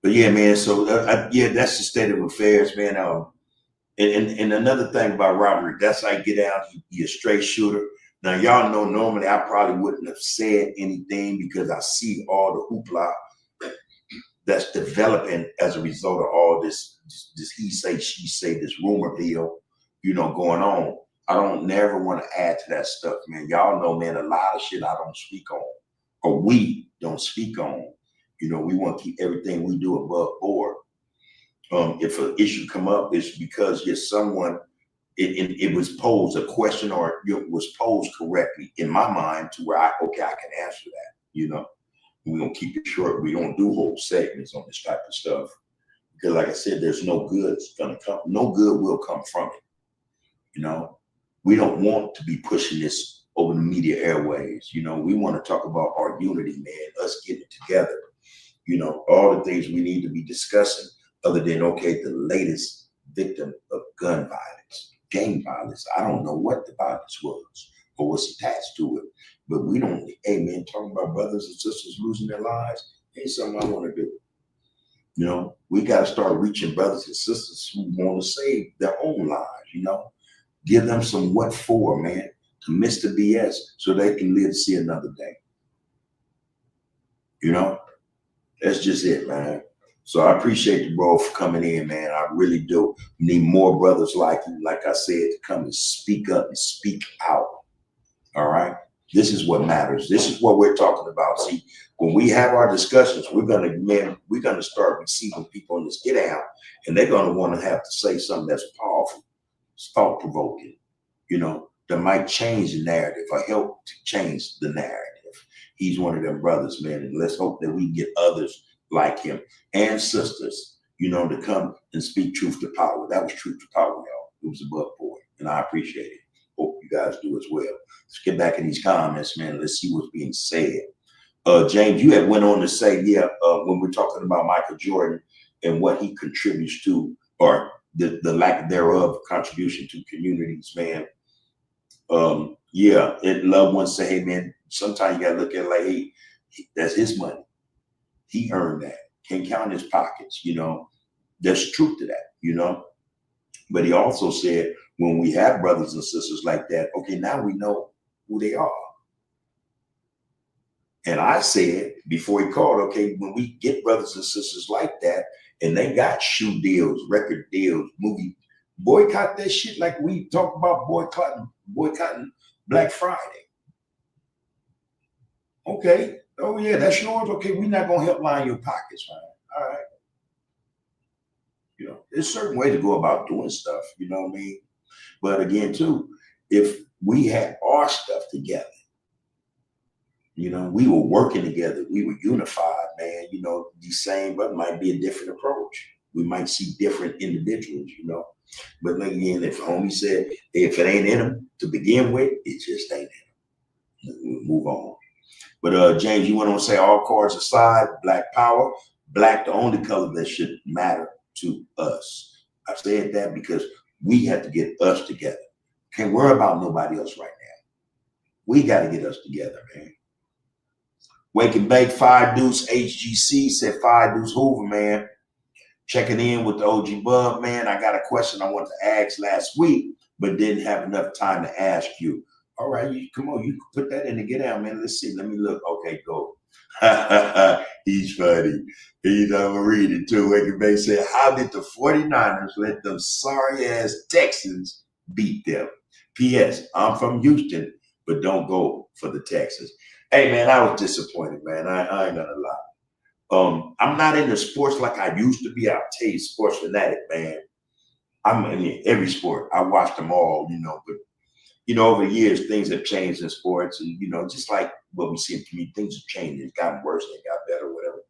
S1: But yeah, man. So yeah, that's the state of affairs, man. And another thing about Robert, that's how you get out. He a straight shooter. Now y'all know normally I probably wouldn't have said anything because I see all the hoopla that's developing as a result of all this he say, she say, this rumorville, going on. I don't never want to add to that stuff, man. Y'all know, man, a lot of shit I don't speak on, or we don't speak on. We want to keep everything we do above board. If an issue come up, it's because someone, it was posed a question, or it was posed correctly in my mind to where I can answer that. We're gonna keep it short. We don't do whole segments on this type of stuff because, like I said, there's no good gonna come. No good will come from it. We don't want to be pushing this over the media airways. We want to talk about our unity, man, us getting together. All the things we need to be discussing, other than the latest victim of gun violence, gang violence. I don't know what the violence was or what's attached to it. But we don't, hey man, talking about brothers and sisters losing their lives ain't something I want to do. We got to start reaching brothers and sisters who want to save their own lives, give them some what for, man, to miss the BS so they can live to see another day. That's just it, man. So I appreciate you, bro, for coming in, man. I really do. We need more brothers like you, like I said, to come and speak up and speak out. All right. This is what matters. This is what we're talking about. See, when we have our discussions, we're gonna start receiving people on this get out, and they're gonna want to have to say something that's powerful, thought provoking, that might change the narrative or help to change the narrative. He's one of them brothers, man, and let's hope that we can get others like him and sisters, to come and speak truth to power. That was truth to power, y'all. It was above board, and I appreciate it. Hope you guys do as well. Let's get back in these comments, man. Let's see what's being said. James, you had went on to say, when we're talking about Michael Jordan and what he contributes to, or the lack thereof contribution to communities, man. And loved ones say, hey, man, sometimes you gotta look at it like, hey, that's his money. He earned that. Can't count his pockets, There's truth to that, But he also said, when we have brothers and sisters like that, now we know who they are. And I said before he called, when we get brothers and sisters like that, and they got shoe deals, record deals, movie, boycott that shit like we talk about boycotting Black Friday. Okay. Oh yeah, that's yours. Okay, we're not gonna help line your pockets, man. All right. There's certain way to go about doing stuff, you know what I mean? But again, too, if we had our stuff together, we were working together, we were unified, man, the same, but might be a different approach. We might see different individuals, But again, if homie said, if it ain't in them to begin with, it just ain't in them. We'll move on. But James, you want to say all cards aside, Black power, Black the only color that should matter to us. I said that because we have to get us together. Can't worry about nobody else right now. We got to get us together, man. Wake and Bake, 5 Deuce HGC said 5 Deuce Hoover, man. Checking in with the OG Bub, man. I got a question I wanted to ask last week, but didn't have enough time to ask you. All right, come on, you can put that in the get out, man. Let's see. Let me look. Okay, go. He's funny. I'm gonna read it too. Wake and Bake said, how did the 49ers let them sorry ass Texans beat them? P.S. I'm from Houston, but don't go for the Texans. Hey man, I was disappointed, man. I ain't gonna lie. I'm not into sports like I used to be. I'll tell you, sports fanatic, man. I mean, every sport. I watched them all, but you know, over the years, things have changed in sports, and you know, just like what we see in community, things have changed. It's gotten worse, they got better, whatever.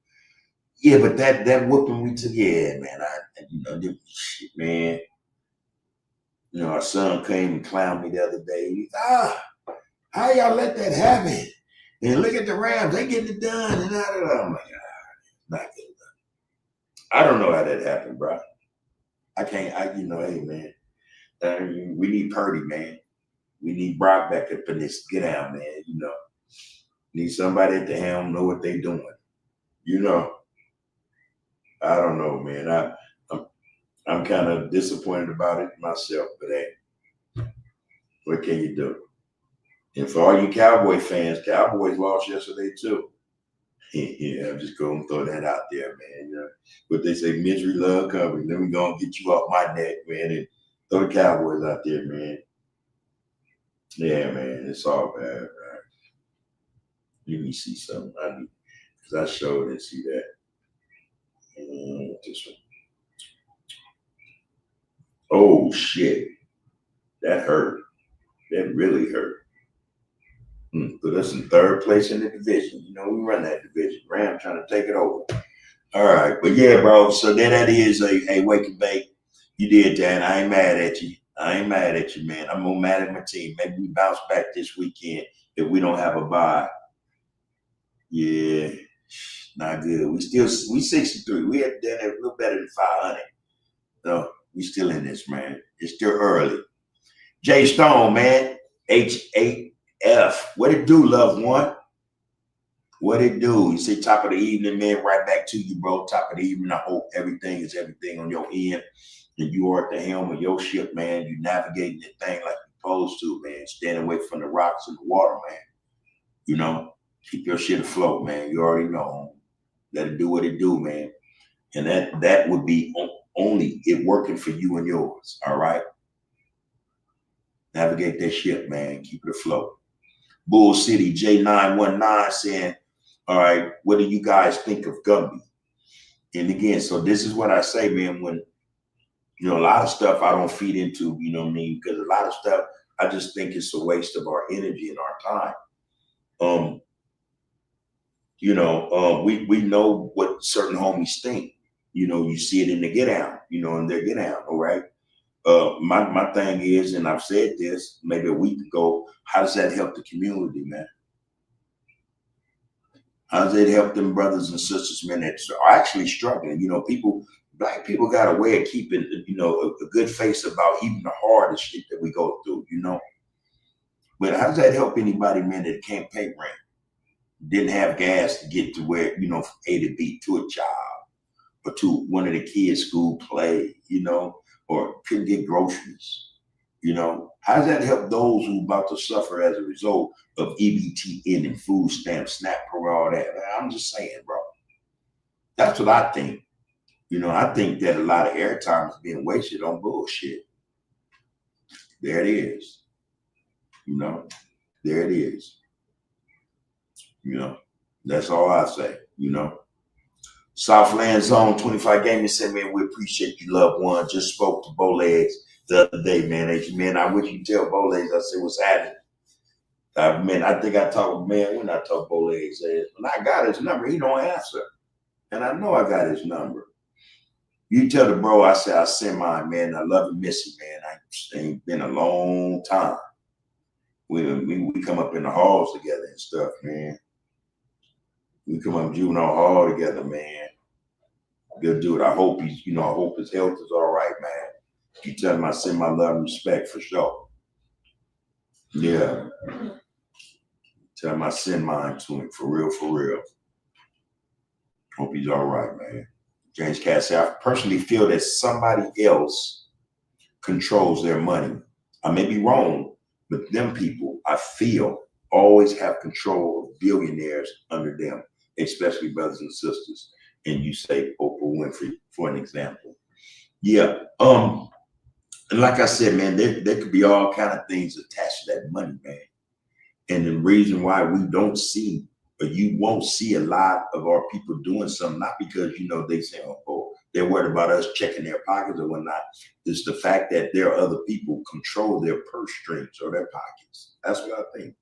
S1: Yeah, but that whooping we took, yeah, man, you know, shit, man. You know, our son came and clowned me the other day. He's how y'all let that happen? And look at the Rams, they getting it done. And I'm like, not getting it done. I don't know how that happened, bro. I can't, you know, hey, man, we need Purdy, man. We need Brock back up in this. Get down, man. You know, need somebody at the helm, know what they doing. You know, I don't know, man. I'm kind of disappointed about it myself, but hey, what can you do? And for all you Cowboy fans, Cowboys lost yesterday too. Yeah, I'm just going to throw that out there, man. You know, but they say misery love company. Then we gonna get you off my neck, man, and throw the Cowboys out there, man. Yeah, man, it's all bad, right? Let me see something. Because I sure didn't see that. This one. Oh shit, that hurt. That really hurt. Put us in third place in the division. You know, we run that division. Ram trying to take it over. All right, but yeah, bro. So then that is a wake and bake. You did that. I ain't mad at you. I ain't mad at you, man. I'm more mad at my team. Maybe we bounce back this weekend if we don't have a bye. Yeah, not good. We 63. We had done a little better than 500. So we still in this, man. It's still early. Jay Stone, man. H8F. What it do, loved one? What it do? You say top of the evening, man. Right back to you, bro. Top of the evening. I hope everything is everything on your end. And you are at the helm of your ship, man. You navigating the thing like you're supposed to, man. Staying away from the rocks and the water, man. You know, keep your shit afloat, man. You already know. Let it do what it do, man. And that would be only it working for you and yours. All right. Navigate that ship, man. Keep it afloat. Bull City J919 saying, all right, what do you guys think of Gumby? And again, so this is what I say, man, when, you know, a lot of stuff I don't feed into, you know what I mean? Because a lot of stuff, I just think it's a waste of our energy and our time. You know, we know what certain homies think. You know, you see it in the get out, you know, in their get out, all right? My thing is, and I've said this maybe a week ago, how does that help the community, man? How does it help them brothers and sisters, man, that are actually struggling? You know, black people got a way of keeping, you know, a good face about even the hardest shit that we go through, you know? But how does that help anybody, man, that can't pay rent, didn't have gas to get to where, you know, from A to B, to a job or to one of the kids' school play, you know, or couldn't get groceries, you know? How does that help those who about to suffer as a result of EBT and food stamps, SNAP program, all that? I'm just saying, bro. That's what I think. You know, I think that a lot of airtime is being wasted on bullshit. There it is. You know, there it is. You know, that's all I say, you know. Southland Zone 25 Gaming said, man, we appreciate you, loved one. Just spoke to Bowlegs the other day, man. Man, I wish you tell Bowlegs, I said, what's happening? Man, I think I talked, man, when I talked Bowlegs, when I got his number, he don't answer. And I know I got his number. You tell the bro, I said, I send mine, man. I love and miss him, man. It's been a long time. We come up in the halls together and stuff, man. We come up juvenile hall together, man. Good dude. I hope he's, you know, I hope his health is all right, man. You tell him I send my love and respect for sure. Yeah. Tell him I send mine to him for real, for real. Hope he's all right, man. James Cass said, I personally feel that somebody else controls their money. I may be wrong, but them people, I feel, always have control of billionaires under them, especially brothers and sisters. And you say Oprah Winfrey, for an example. Yeah. And like I said, man, there could be all kind of things attached to that money, man. And the reason why we don't see, or you won't see a lot of our people doing something, not because, you know, they say, oh, they're worried about us checking their pockets or whatnot. It's the fact that there are other people control their purse strings or their pockets. That's what I think.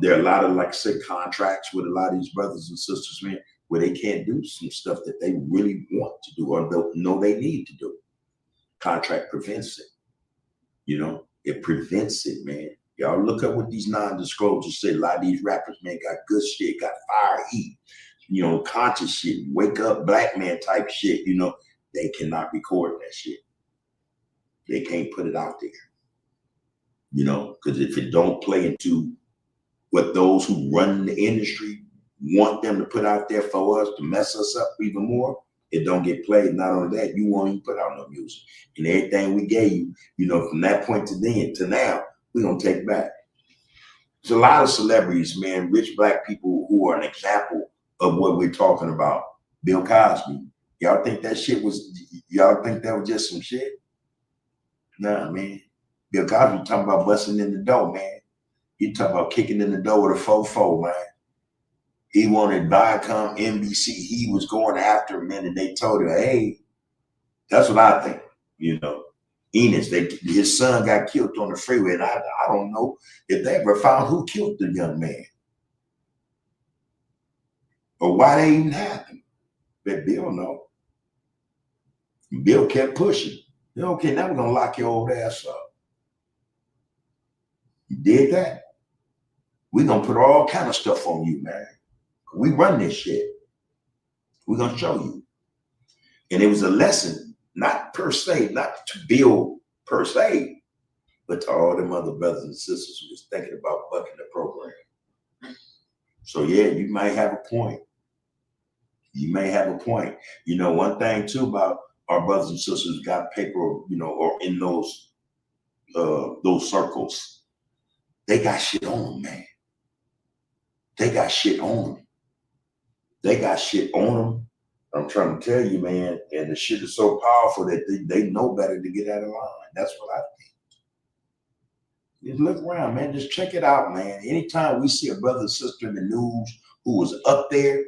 S1: There are a lot of, like I said, contracts with a lot of these brothers and sisters, man, where they can't do some stuff that they really want to do or don't know they need to do. Contract prevents it. You know, it prevents it, man. Y'all look up what these non-disclosures say. A lot of these rappers, man, got good shit, got fire heat, you know, conscious shit, wake up black man type shit, you know. They cannot record that shit. They can't put it out there. You know, because if it don't play into what those who run the industry want them to put out there for us to mess us up even more, it don't get played. Not only that, you won't even put out no music. And everything we gave you, you know, from that point to then to now, we're gonna take back. There's a lot of celebrities, man, rich black people who are an example of what we're talking about. Bill Cosby. Y'all think that shit was, y'all think that was just some shit? Nah, man. Bill Cosby talking about busting in the door, man. He talking about kicking in the door with a fofo, man. He wanted Viacom, NBC. He was going after him, man, and they told him, hey, that's what I think, you know. Enos, his son got killed on the freeway, and I don't know if they ever found who killed the young man or why they even happened. But Bill know. Bill kept pushing. You know, okay, now we're gonna lock your old ass up. You did that? We're gonna put all kind of stuff on you, man. We run this shit. We're gonna show you. And it was a lesson, not per se, not to Bill per se, but to all them other brothers and sisters who was thinking about bucking the program. So yeah, you might have a point. You may have a point. You know, one thing too about our brothers and sisters who got paper, you know, or in those circles, they got shit on them, man. They got shit on them. They got shit on them. I'm trying to tell you, man, and the shit is so powerful that they know better to get out of line. That's what I think. Just look around, man. Just check it out, man. Anytime we see a brother or sister in the news who was up there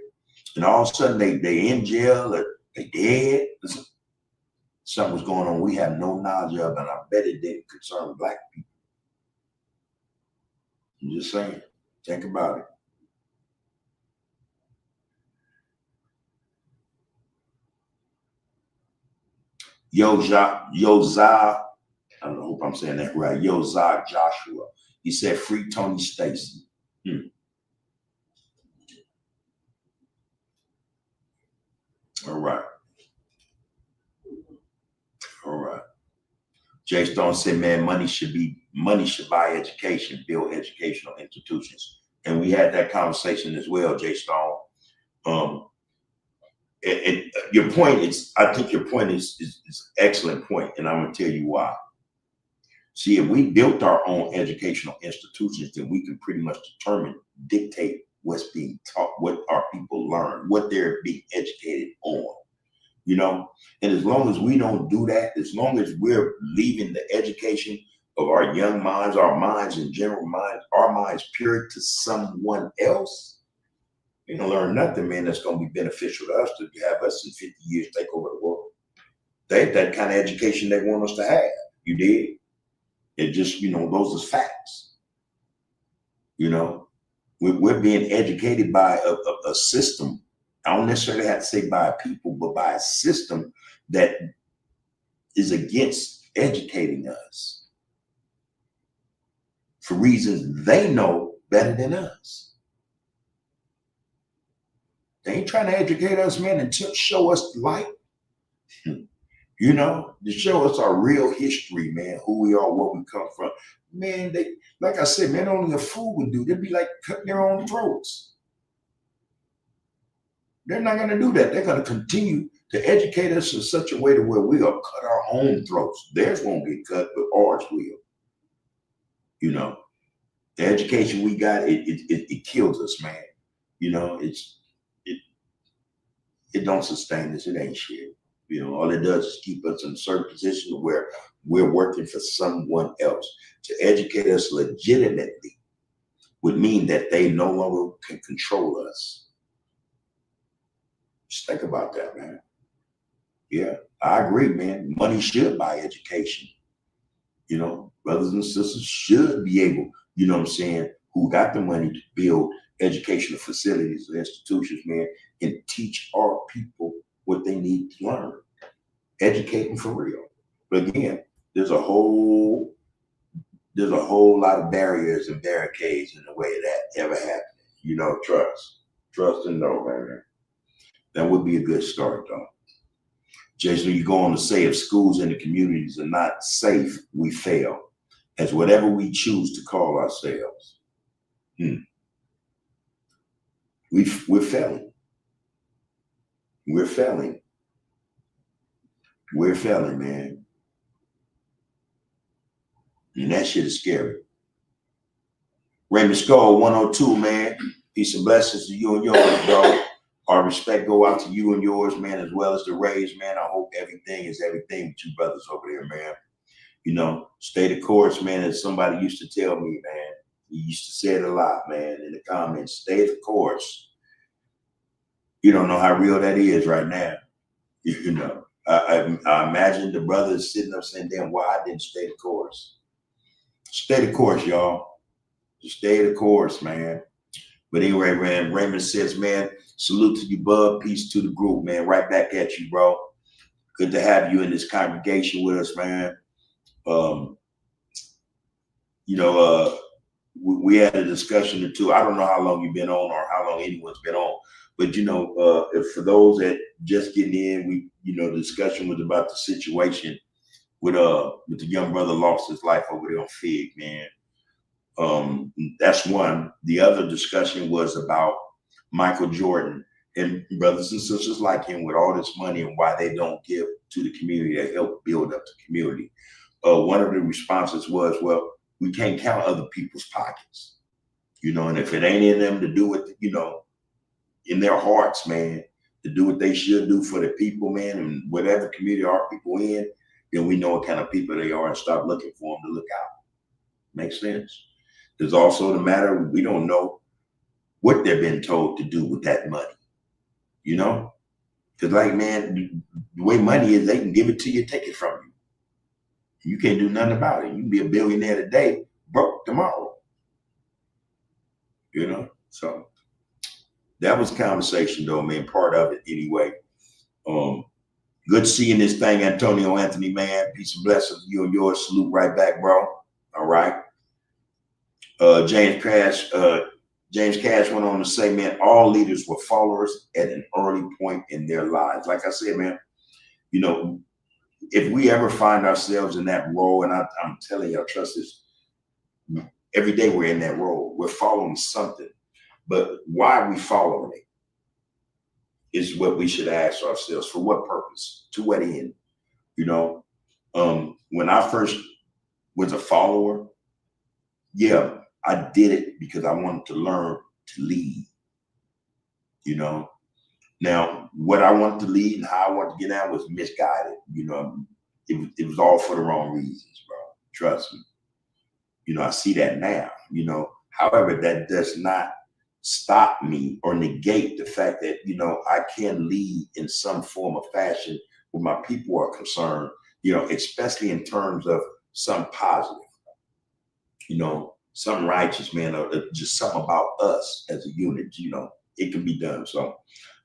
S1: and all of a sudden they in jail or they dead, something was going on we have no knowledge of, and I bet it didn't concern black people. I'm just saying. Think about it. Za, I don't know, hope I'm saying that right. Za Joshua. He said, free Tony Stacy. All right. All right. Jay Stone said, man, money should buy education, build educational institutions. And we had that conversation as well, Jay Stone. Your point is, I think your point is an excellent point, and I'm gonna tell you why. See, if we built our own educational institutions, then we can pretty much dictate what's being taught, what our people learn, what they're being educated on, you know? And as long as we don't do that, as long as we're leaving the education of our young minds, our minds in general, our minds pure to someone else, you don't learn nothing, man, that's going to be beneficial to us to have us in 50 years take over the world. They have that kind of education they want us to have. You did? It just, you know, those are facts. You know, we're being educated by a system. I don't necessarily have to say by a people, but by a system that is against educating us for reasons they know better than us. They ain't trying to educate us, man, and show us the light. You know, to show us our real history, man, who we are, where we come from. Man, they, like I said, man, only a fool would do. They'd be like cutting their own throats. They're not going to do that. They're going to continue to educate us in such a way to where we'll cut our own throats. Theirs won't get cut, but ours will. You know, the education we got, it kills us, man. You know, it don't sustain us. It ain't shit. You know, all it does is keep us in a certain position where we're working for someone else. To educate us legitimately would mean that they no longer can control us. Just think about that, man. Yeah, I agree, man. Money should buy education. You know, brothers and sisters should be able, you know what I'm saying, who got the money to build educational facilities and institutions, man, and teach our people what they need to learn. Educate them for real. But again, there's a whole lot of barriers and barricades in the way of that ever happening. You know, trust and know, man. That would be a good start, though. Jason, you go on to say, if schools and the communities are not safe, we fail, as whatever we choose to call ourselves. We're failing. We're failing. We're failing, man. And that shit is scary. Raymond Skull 102, man. Peace and blessings to you and yours, bro. Our respect go out to you and yours, man, as well as the Rays, man. I hope everything is everything with you brothers over there, man. You know, stay the course, man, as somebody used to tell me, man. He used to say it a lot, man, in the comments. Stay the course. You don't know how real that is right now. You know, I imagine the brothers sitting up saying, damn, why I didn't stay the course. Stay the course, y'all. Just stay the course, man. But anyway, man, Raymond says, man, salute to you, bub. Peace to the group, man. Right back at you, bro. Good to have you in this congregation with us, man. You know, we had a discussion or two. I don't know how long you've been on or how long anyone's been on, but you know, if for those that just getting in, the discussion was about the situation with the young brother lost his life over there on Fig, man. That's one. The other discussion was about Michael Jordan and brothers and sisters like him with all this money and why they don't give to the community to help build up the community. One of the responses was, well, we can't count other people's pockets, you know, and if it ain't in them to do it, you know, in their hearts, man, to do what they should do for the people, man, and whatever community our people in, then we know what kind of people they are and stop looking for them to look out. Makes sense. There's also the matter, we don't know what they've been told to do with that money, you know? Because like, man, the way money is, they can give it to you, take it from you. You can't do nothing about it. You can be a billionaire today, broke tomorrow. You know? So that was conversation though, man, part of it anyway. Good seeing this thing, Antonio Anthony, man. Peace and blessings to you and yours. Salute right back, bro. All right. James Cash went on to say, man, all leaders were followers at an early point in their lives. Like I said, man, you know, if we ever find ourselves in that role, and I'm telling you, I trust this, every day we're in that role, we're following something. But why are we following it is what we should ask ourselves. For what purpose? To what end? You know, when I first was a follower, yeah, I did it because I wanted to learn to lead, you know. Now, what I wanted to lead and how I wanted to get out was misguided, you know. It was all for the wrong reasons, bro. Trust me. You know, I see that now, you know. However, that does not stop me or negate the fact that, you know, I can lead in some form of fashion where my people are concerned, you know, especially in terms of some positive, you know, something righteous, man, or just something about us as a unit, you know, it can be done. So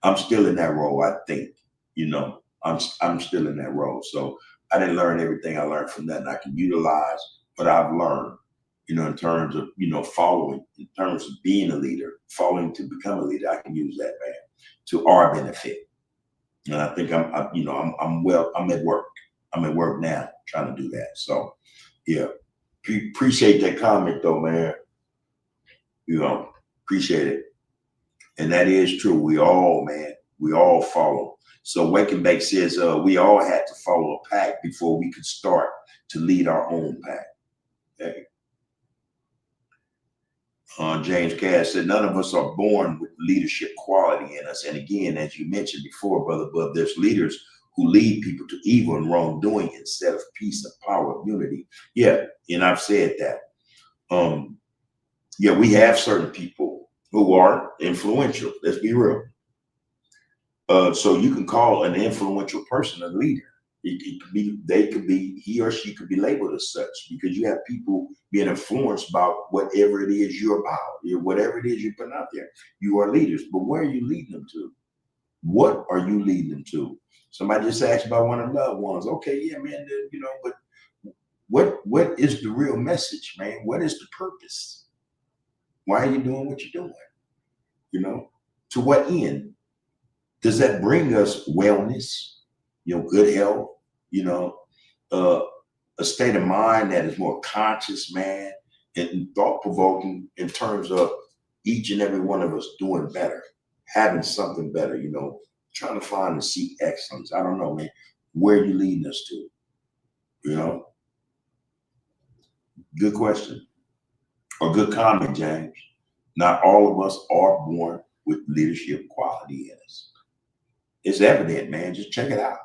S1: I'm still in that role, I think, you know, I'm still in that role. So I didn't learn everything I learned from that, and I can utilize what I've learned, you know, in terms of, you know, following, in terms of being a leader, following to become a leader. I can use that, man, to our benefit. And I think I'm at work. I'm at work now trying to do that. So yeah, appreciate that comment though, man. You know, appreciate it. And that is true. We all follow. So Wake and Bake says we all had to follow a pack before we could start to lead our own pack. Okay. James Cass said, none of us are born with leadership quality in us. And again, as you mentioned before, Brother Bub, there's leaders who lead people to evil and wrongdoing instead of peace and power of unity. Yeah, and I've said that. Yeah, we have certain people who are influential. Let's be real. So you can call an influential person a leader. It could be, he or she could be labeled as such, because you have people being influenced about whatever it is you're about, whatever it is you're putting out there. You are leaders, but where are you leading them to? What are you leading them to? Somebody just asked about one of the loved ones. Okay, yeah, man, but what is the real message, man? What is the purpose? Why are you doing what you're doing? To what end? Does that bring us wellness, good health, a state of mind that is more conscious, man, and thought-provoking in terms of each and every one of us doing better, having something better, trying to find and seek excellence. I don't know, man, where are you leading us to? Good question or good comment, James. Not all of us are born with leadership quality in us. It's evident, man. Just check it out.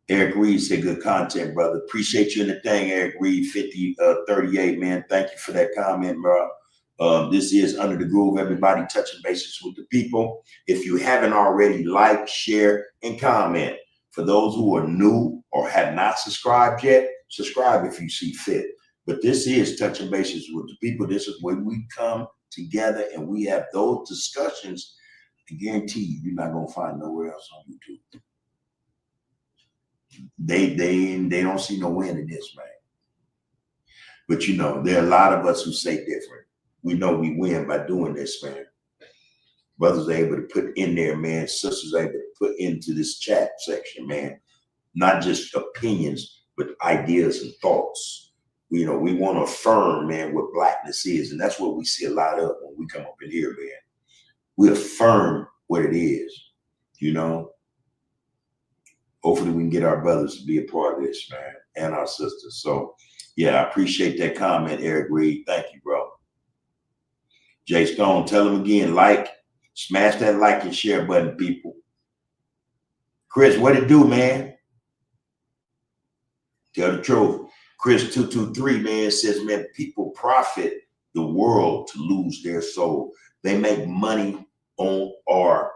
S1: Eric Reed said, good content, brother. Appreciate you in the thing, Eric Reed, 5038, man. Thank you for that comment, bro. This is Under the Groove, everybody touching bases with the people. If you haven't already, like, share, and comment. For those who are new or have not subscribed yet, subscribe if you see fit. But this is touching bases with the people. This is where we come together and we have those discussions. I guarantee you're not gonna find nowhere else on YouTube. They don't see no win in this, man. But there are a lot of us who say different. We know we win by doing this, man. Brothers are able to put in there, man. Sisters are able to put into this chat section, man. Not just opinions, but ideas and thoughts. We want to affirm, man, what blackness is, and that's what we see a lot of when we come up in here, man. We affirm what it is, Hopefully we can get our brothers to be a part of this, man, and our sisters. So, yeah, I appreciate that comment, Eric Reed. Thank you, bro. Jay Stone, tell them again, smash that like and share button, people. Chris, what it do, man? Tell the truth. Chris 223, man, says, man, people profit the world to lose their soul. They make money on our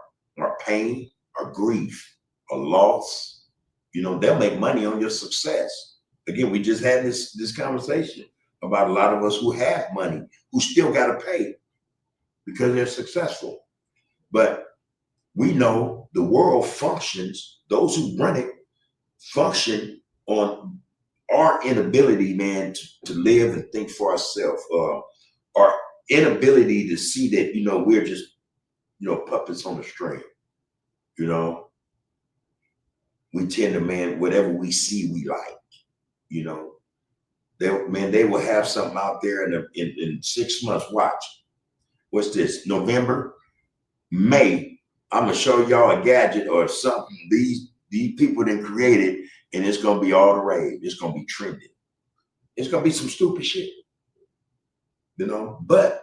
S1: pain, our grief, our loss. They'll make money on your success. Again, we just had this conversation about a lot of us who have money, who still got to pay because they're successful. But we know the world functions, those who run it function on our inability, man, to live and think for ourselves, our inability to see that, we're just, puppets on a string, We tend to, man, whatever we see, we like, They will have something out there in 6 months. Watch. What's this? November, May, I'm gonna show y'all a gadget or something these people done created, and it's gonna be all the rage. It's gonna be trending. It's gonna be some stupid shit, But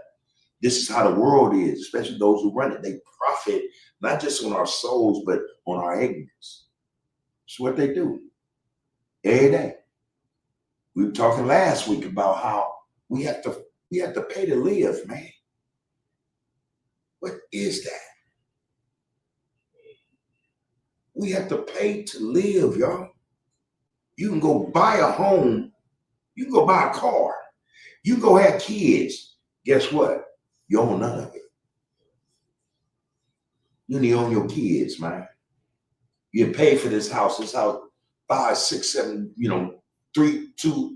S1: this is how the world is, especially those who run it. They profit not just on our souls, but on our ignorance. It's what they do every day. We were talking last week about how we have to pay to live, man. What is that? We have to pay to live, y'all. You can go buy a home. You can go buy a car. You can go have kids. Guess what? You own none of it. You only own your kids, man. You pay for this house. This house, 5, 6, 7, $2, $3, $4,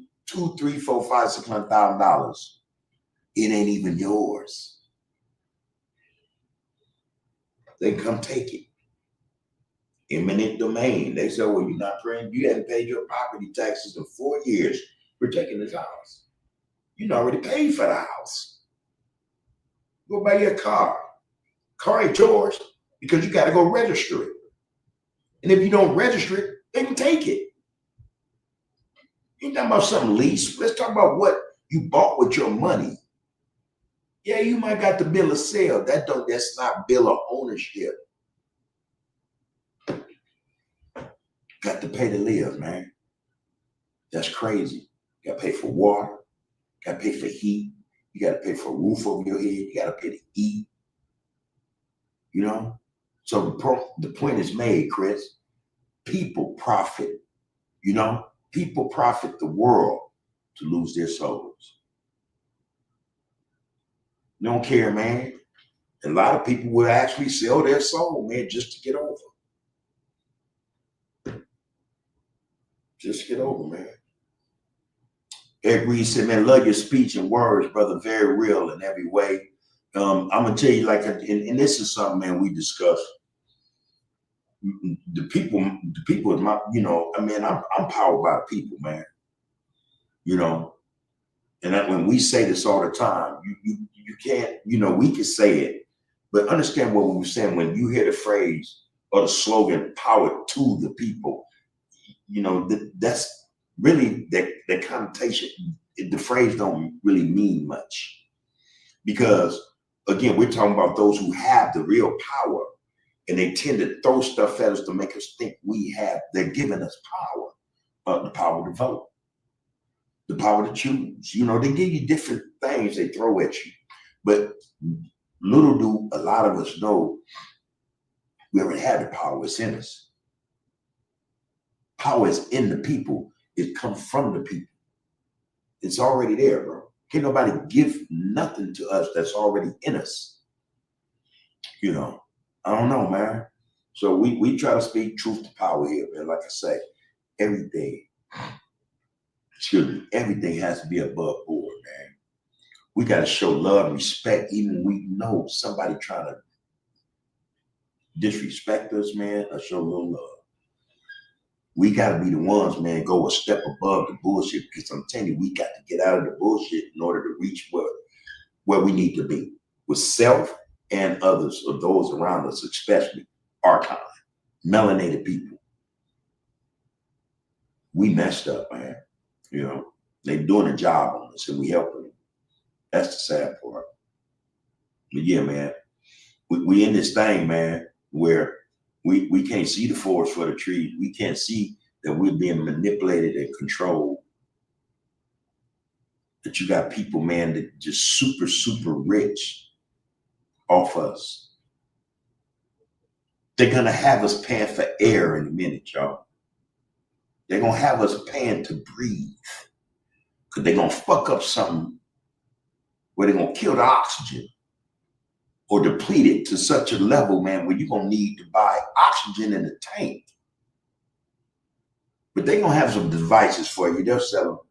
S1: $5, $600,000. It ain't even yours. They come take it. Eminent domain. They say, well, you're not paying. You haven't paid your property taxes in 4 years. We're taking this house. You already paid for the house. Go buy your car. Car ain't yours because you got to go register it. And if you don't register it, they can take it. You ain't talking about some lease. Let's talk about what you bought with your money. Yeah, you might got the bill of sale. That's not bill of ownership. Got to pay to live, man. That's crazy. You got to pay for water. You got to pay for heat. You got to pay for a roof over your head. You got to pay to eat. So the point is made, Chris. People profit, people profit the world to lose their souls. They don't care, man. A lot of people will actually sell their soul, man, just to get over. Just get over, man. Eric Reed said, man, love your speech and words, brother. Very real in every way. I'm gonna tell you, like, and this is something, man, we discuss. The people is my, I'm powered by the people, man. And that when we say this all the time, you can't, we can say it, but understand what we were saying when you hear the phrase or the slogan, power to the people, that's really that connotation. The phrase don't really mean much because, again, we're talking about those who have the real power, and they tend to throw stuff at us to make us think they're giving us power, the power to vote, the power to choose. They give you different things they throw at you, but little do a lot of us know we already have the power. It's in us. Power is in the people. It comes from the people. It's already there, bro. Can't nobody give nothing to us that's already in us. I don't know, man. So we try to speak truth to power here, man. Like I say, everything has to be above board, man. We got to show love and respect, even when we know somebody trying to disrespect us, man, or show a little love. We got to be the ones, man, go a step above the bullshit, because I'm telling you, we got to get out of the bullshit in order to reach where we need to be with self and others, or those around us, especially our kind, melanated people. We messed up, man. They're doing a job on us and we helping them. That's the sad part. But yeah, man, we in this thing, man, where we can't see the forest for the trees. We can't see that we're being manipulated and controlled. That you got people, man, that just super, super rich off us. They're going to have us paying for air in a minute, y'all. They're going to have us paying to breathe. Because they're going to fuck up something where they're going to kill the oxygen or deplete it to such a level, man, where you're going to need to buy oxygen in the tank. But they're going to have some devices for you. They'll sell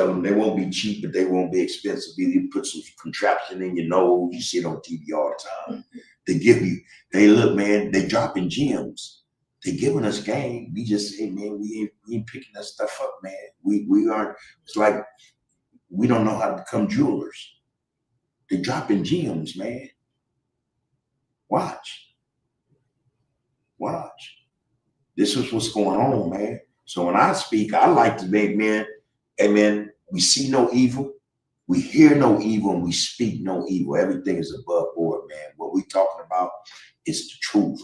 S1: them. They won't be cheap, but they won't be expensive. You put some contraption in your nose. You see it on TV all the time. Look, man, they dropping gems. They giving us game. We just say, man, we ain't picking that stuff up, man. We aren't. It's like we don't know how to become jewelers. They dropping gems, man. Watch. This is what's going on, man. So when I speak, I like to make, man, amen, we see no evil, we hear no evil, and we speak no evil. Everything is above board, man. What we talking about is the truth.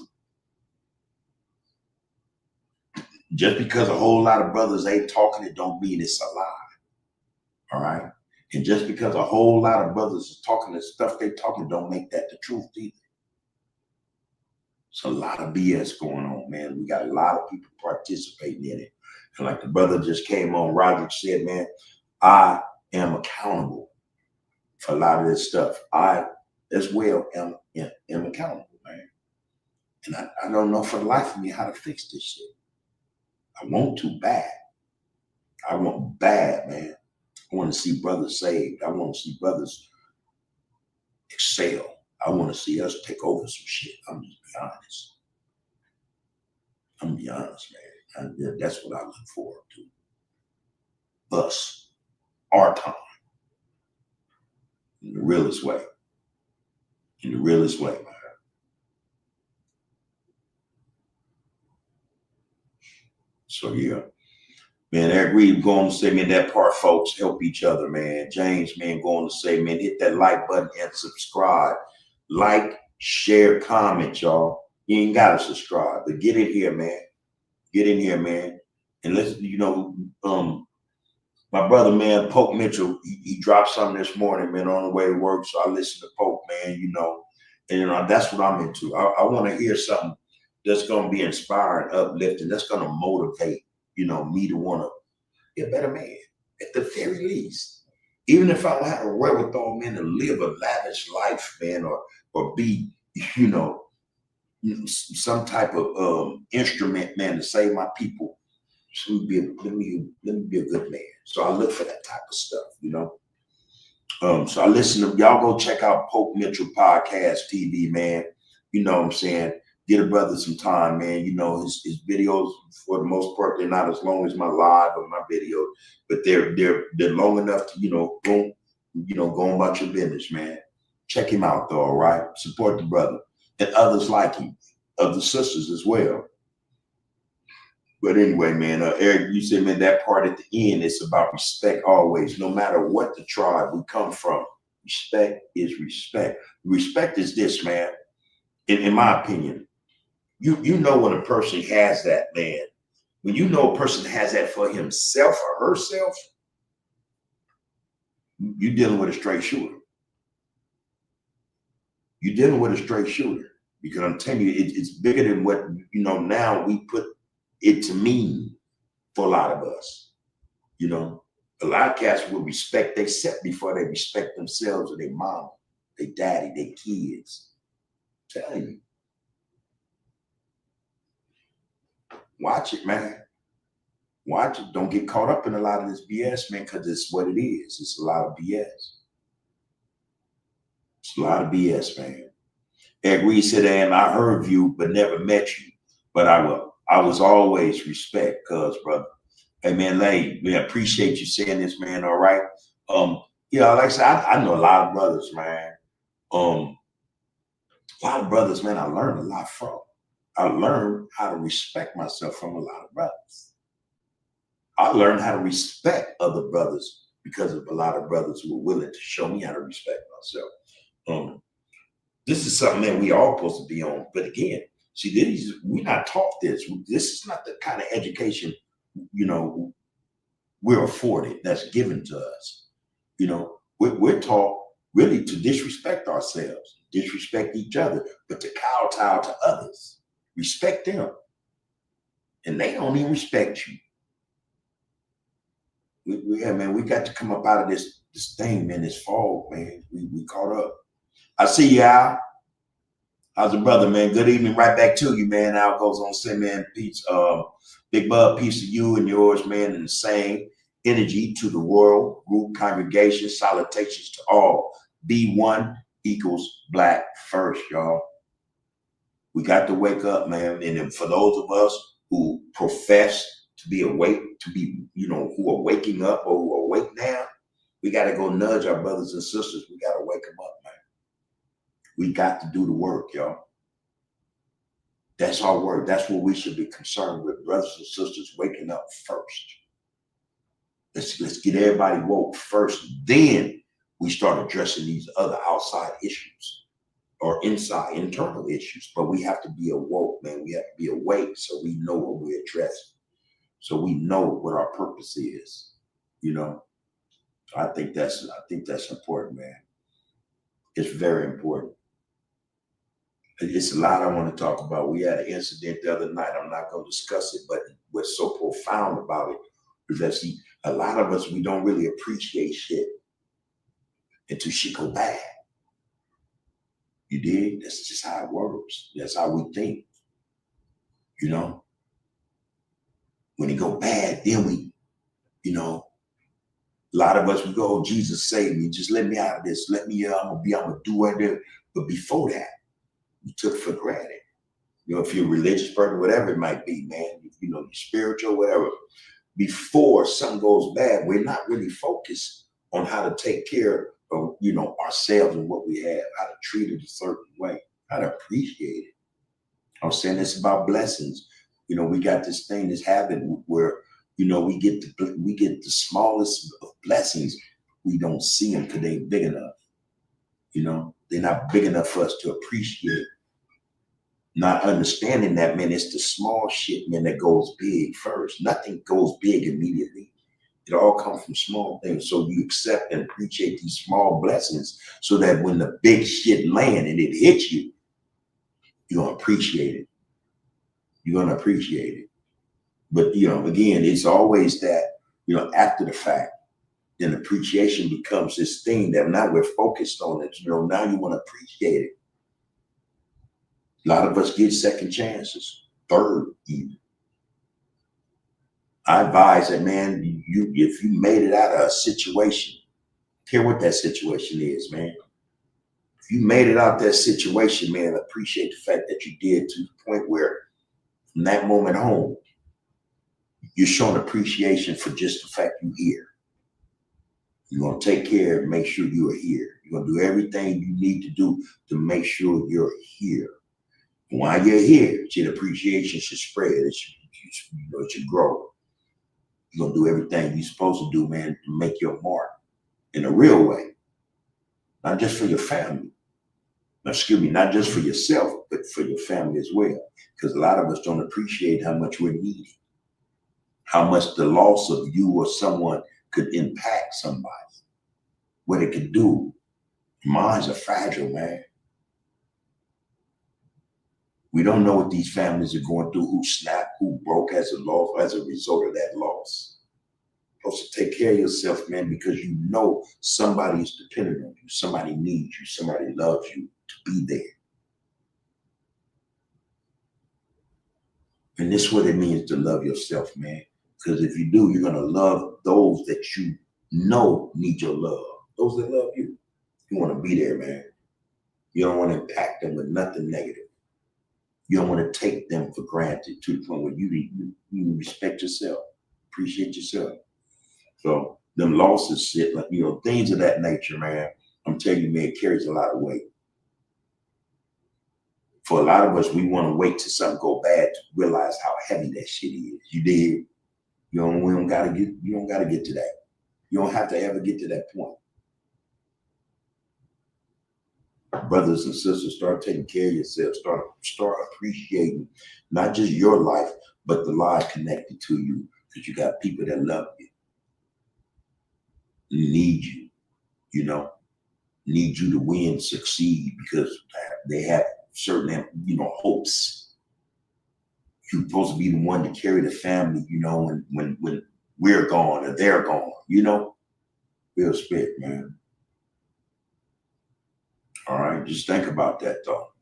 S1: Just because a whole lot of brothers ain't talking, it don't mean it's a lie. All right? And just because a whole lot of brothers are talking the stuff they talking, don't make that the truth either. It's a lot of BS going on, man. We got a lot of people participating in it. And like the brother just came on, Roger said, man, I am accountable for a lot of this stuff. I, as well, am accountable, man. And I don't know for the life of me how to fix this shit. I want to bad. I want bad, man. I want to see brothers saved. I want to see brothers excel. I want to see us take over some shit. I'm just be honest, man. That's what I look forward to. Us, our time, in the realest way. Man. So yeah, man, Eric Reed going to say, man, that part, folks, help each other, man. James, man, going to say, man, hit that like button and subscribe. Like, share, comment, y'all. You ain't got to subscribe, but get in here, man. And listen, my brother, man, Pope Mitchell, he dropped something this morning, man, on the way to work. So I listened to Pope, man, And you know, that's what I'm into. I want to hear something that's gonna be inspiring, uplifting, that's gonna motivate, you know, me to want to be a better man at the very least. Even if I don't have a wherewithal, man, to live a lavish life, man, or be, you know, some type of instrument, man, to save my people. So let me be a good man. So I look for that type of stuff, you know. So I listen to y'all. Go check out Pope Mitchell Podcast TV, man. You know what I'm saying? Get a brother some time, man. You know his videos for the most part they're not as long as my live or my videos, but they're long enough to go about your business, man. Check him out though, all right? Support the brother and others like him, other sisters as well. But anyway, man, Eric, you said, man, that part at the end, it's about respect always, no matter what the tribe we come from. Respect is respect. Respect is this, man. In my opinion, you know when a person has that, man. When you know a person has that for himself or herself, you're dealing with a straight shooter. You're dealing with a straight shooter. Because I'm telling you, it's bigger than what, you know, now we put it to mean for a lot of us. You know, a lot of cats will respect they set before they respect themselves or their mama, their daddy, their kids. I'm telling you. Watch it, man. Watch it. Don't get caught up in a lot of this BS, man, because it's what it is. It's a lot of BS. It's a lot of BS, man. Ed Reed said, I heard you, but never met you. But I was always respect, cuz, brother. Hey, man, Lane, we appreciate you saying this, man, all right? Yeah, like I said, I know a lot of brothers, man. A lot of brothers, man, I learned a lot from. I learned how to respect myself from a lot of brothers. I learned how to respect other brothers because of a lot of brothers who were willing to show me how to respect myself. This is something that we all supposed to be on. But again, see, we're not taught this. This is not the kind of education, you know, we're afforded, that's given to us. You know, we're taught really to disrespect ourselves, disrespect each other, but to kowtow to others. Respect them. And they don't even respect you. We got to come up out of this thing, man, this fog, man. We caught up. I see you, Al. How's the brother, man? Good evening, right back to you, man. Al goes on, say, man, peace, big bud, peace to you and yours, man, and the same energy to the royal group congregation. Salutations to all. B1 equals black first, y'all. We got to wake up, man. And then for those of us who profess to be awake, to be, you know, who are waking up or who are awake now, we got to go nudge our brothers and sisters. We got to wake them up, man. We got to do the work, y'all. That's our work. That's what we should be concerned with, brothers and sisters waking up first. Let's get everybody woke first. Then we start addressing these other outside issues or internal issues. But we have to be awoke, man. We have to be awake so we know what we're addressing. So we know what our purpose is. You know, I think that's important, man. It's very important. It's a lot I want to talk about. We had an incident the other night. I'm not going to discuss it, but what's so profound about it is that, see, a lot of us, we don't really appreciate shit until shit go bad. You dig? That's just how it works. That's how we think. You know? When it go bad, then we, you know, a lot of us, we go, oh, Jesus saved me. Just let me out of this. Let me, I'm gonna do whatever. But before that, we took for granted. You know, if you're a religious person, whatever it might be, man, you know, you're spiritual, whatever. Before something goes bad, we're not really focused on how to take care of, you know, ourselves and what we have, how to treat it a certain way, how to appreciate it. I'm saying it's about blessings. You know, we got this thing, this habit where, you know, we get the smallest of blessings. We don't see them because they ain't big enough. You know, they're not big enough for us to appreciate. Not understanding that, man, it's the small shit, man, that goes big first. Nothing goes big immediately. It all comes from small things. So you accept and appreciate these small blessings so that when the big shit land and it hits you, you're going to appreciate it. You're going to appreciate it. But, you know, again, it's always that, you know, after the fact, then appreciation becomes this thing that now we're focused on it. You know, now you want to appreciate it. A lot of us get second chances, third even. I advise that, man, if you made it out of a situation, care what that situation is, man. If you made it out that situation, man, appreciate the fact that you did, to the point where from that moment home, you're showing appreciation for just the fact you're here. You're going to take care and make sure you are here. You're going to do everything you need to do to make sure you're here. And while you're here, the appreciation should spread. It should grow. You're going to do everything you're supposed to do, man, to make your mark in a real way. Not just for your family. Excuse me, not just for yourself, but for your family as well. Because a lot of us don't appreciate how much we're needed. How much the loss of you or someone could impact somebody. What it could do. Minds are fragile, man. We don't know what these families are going through, who snapped, who broke as a result of that loss. You're supposed to take care of yourself, man, because you know somebody is dependent on you. Somebody needs you. Somebody loves you to be there. And this is what it means to love yourself, man. Because if you do, you're going to love those that you know need your love. Those that love you. You want to be there, man. You don't want to impact them with nothing negative. You don't want to take them for granted to the point where you respect yourself, appreciate yourself. So them losses, shit, like, you know, things of that nature, man, I'm telling you, man, it carries a lot of weight. For a lot of us, we want to wait till something go bad to realize how heavy that shit is. You did. You don't gotta get to that. You don't have to ever get to that point. Brothers and sisters, start taking care of yourself. Start appreciating not just your life, but the life connected to you. Because you got people that love you, need you, you know, need you to win, succeed, because they have certain, you know, hopes. You're supposed to be the one to carry the family, you know, when we're gone or they're gone, you know. Real spit, man. All right, just think about that, though.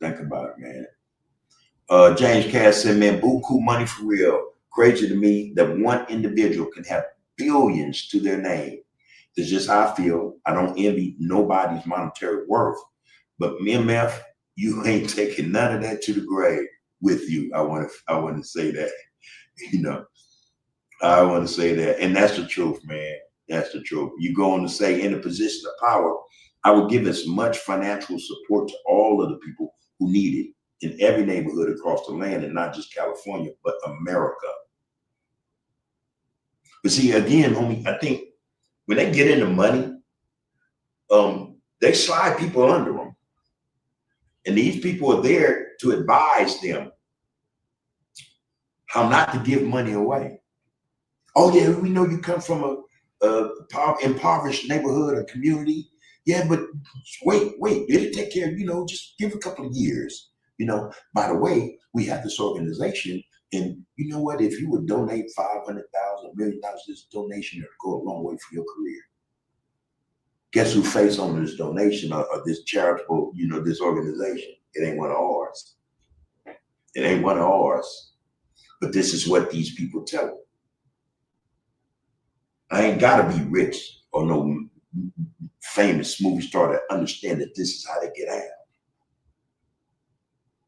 S1: Think about it, man. James Cass said, man, buku money for real. Crazy to me that one individual can have billions to their name. That's just how I feel. I don't envy nobody's monetary worth. But MF, you ain't taking none of that to the grave with you. I want to say that. You know, I want to say that. And that's the truth, man. That's the truth. You go on to say, in a position of power, I would give as much financial support to all of the people who need it in every neighborhood across the land, and not just California, but America. But see, again, homie, I think when they get into money, they slide people under them. And these people are there to advise them how not to give money away. Oh yeah, we know you come from a impoverished neighborhood or community. Yeah, but wait, it'll take care of, you know, just give a couple of years. You know, by the way, we have this organization, and you know what? If you would donate $500,000, $1 million, this donation will go a long way for your career. Guess who face on this donation or this charitable, you know, this organization? It ain't one of ours. It ain't one of ours. But this is what these people tell them. I ain't gotta be rich or no famous movie star to understand that this is how they get out.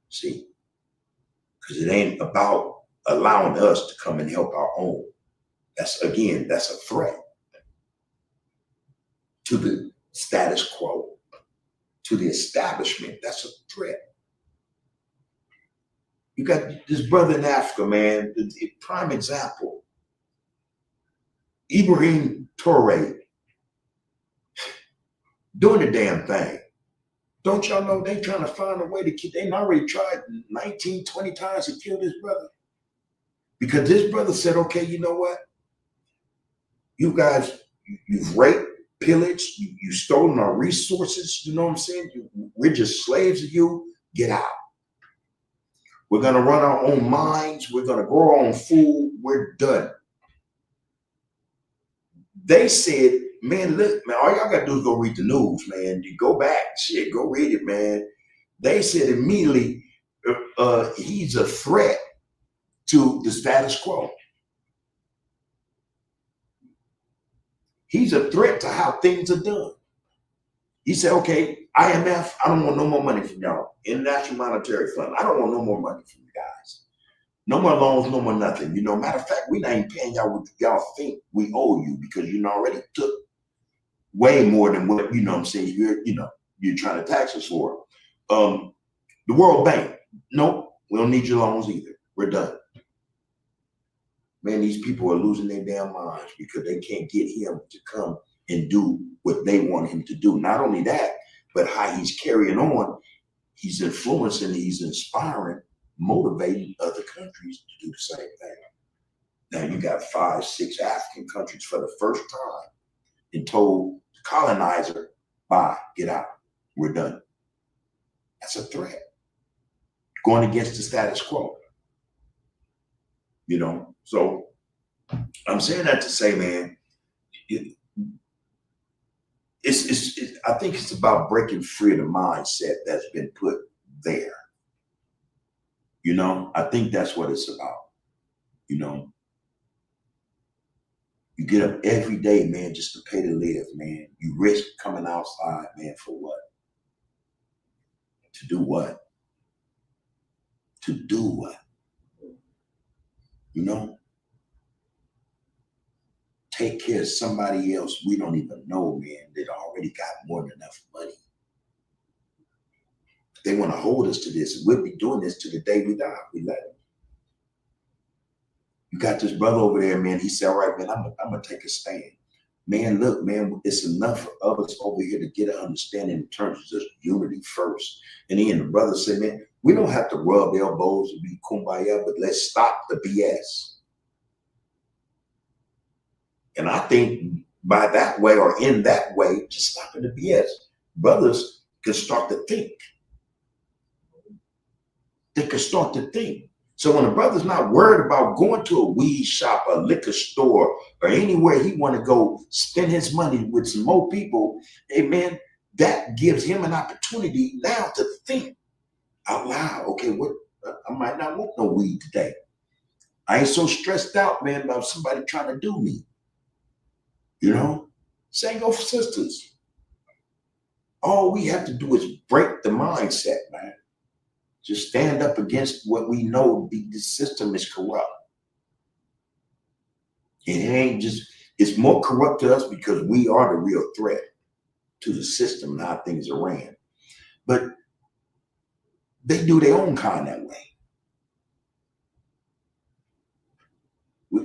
S1: See? Because it ain't about allowing us to come and help our own. That's a threat to the status quo, to the establishment. That's a threat. You got this brother in Africa, man, the prime example. Ibrahim Toure doing the damn thing. Don't y'all know they trying to find a way to kill? They already tried 19, 20 times to kill this brother. Because this brother said, okay, you know what? You guys, you've raped, pillaged, you've stolen our resources. You know what I'm saying? We're just slaves of you. Get out. We're going to run our own mines. We're going to grow our own food. We're done. They said, man, look, man, all y'all got to do is go read the news, man. You go back, shit, go read it, man. They said immediately, he's a threat to the status quo. He's a threat to how things are done. He said, okay, IMF, I don't want no more money from y'all. International Monetary Fund, I don't want no more money from you guys. No more loans, no more nothing. You know, matter of fact, we're not even paying y'all what y'all think we owe you because you already took way more than what, you know what I'm saying, you're trying to tax us for. The World Bank, nope, we don't need your loans either. We're done. Man, these people are losing their damn minds because they can't get him to come and do what they want him to do. Not only that, but how he's carrying on, he's influencing, he's inspiring, motivating other countries to do the same thing. Now you got 5, 6 African countries for the first time and told the colonizer, bye, get out, we're done. That's a threat. Going against the status quo. You know, so I'm saying that to say, man, I think it's about breaking free of the mindset that's been put there. You know, I think that's what it's about. You know, you get up every day, man, just to pay to live, man. You risk coming outside, man, for what? To do what? To do what? You know? Take care of somebody else we don't even know, man, that already got more than enough money. They want to hold us to this. We'll be doing this to the day we die. We let them. You got this brother over there, man. He said, all right, man, I'm going to take a stand. Man, look, man, it's enough of us over here to get an understanding in terms of just unity first. And then the brother said, man, we don't have to rub elbows and be kumbaya, but let's stop the BS. And I think by that way or in that way, just stopping the BS, brothers can start to think. They can start to think. So when a brother's not worried about going to a weed shop, a liquor store, or anywhere he want to go spend his money with some more people, amen, that gives him an opportunity now to think out loud. Okay, what? I might not want no weed today. I ain't so stressed out, man, about somebody trying to do me. You know? Same go for sisters. All we have to do is break the mindset, man. Just stand up against what we know the system is corrupt. And it ain't just, it's more corrupt to us because we are the real threat to the system and how things are ran. But they do their own kind that way.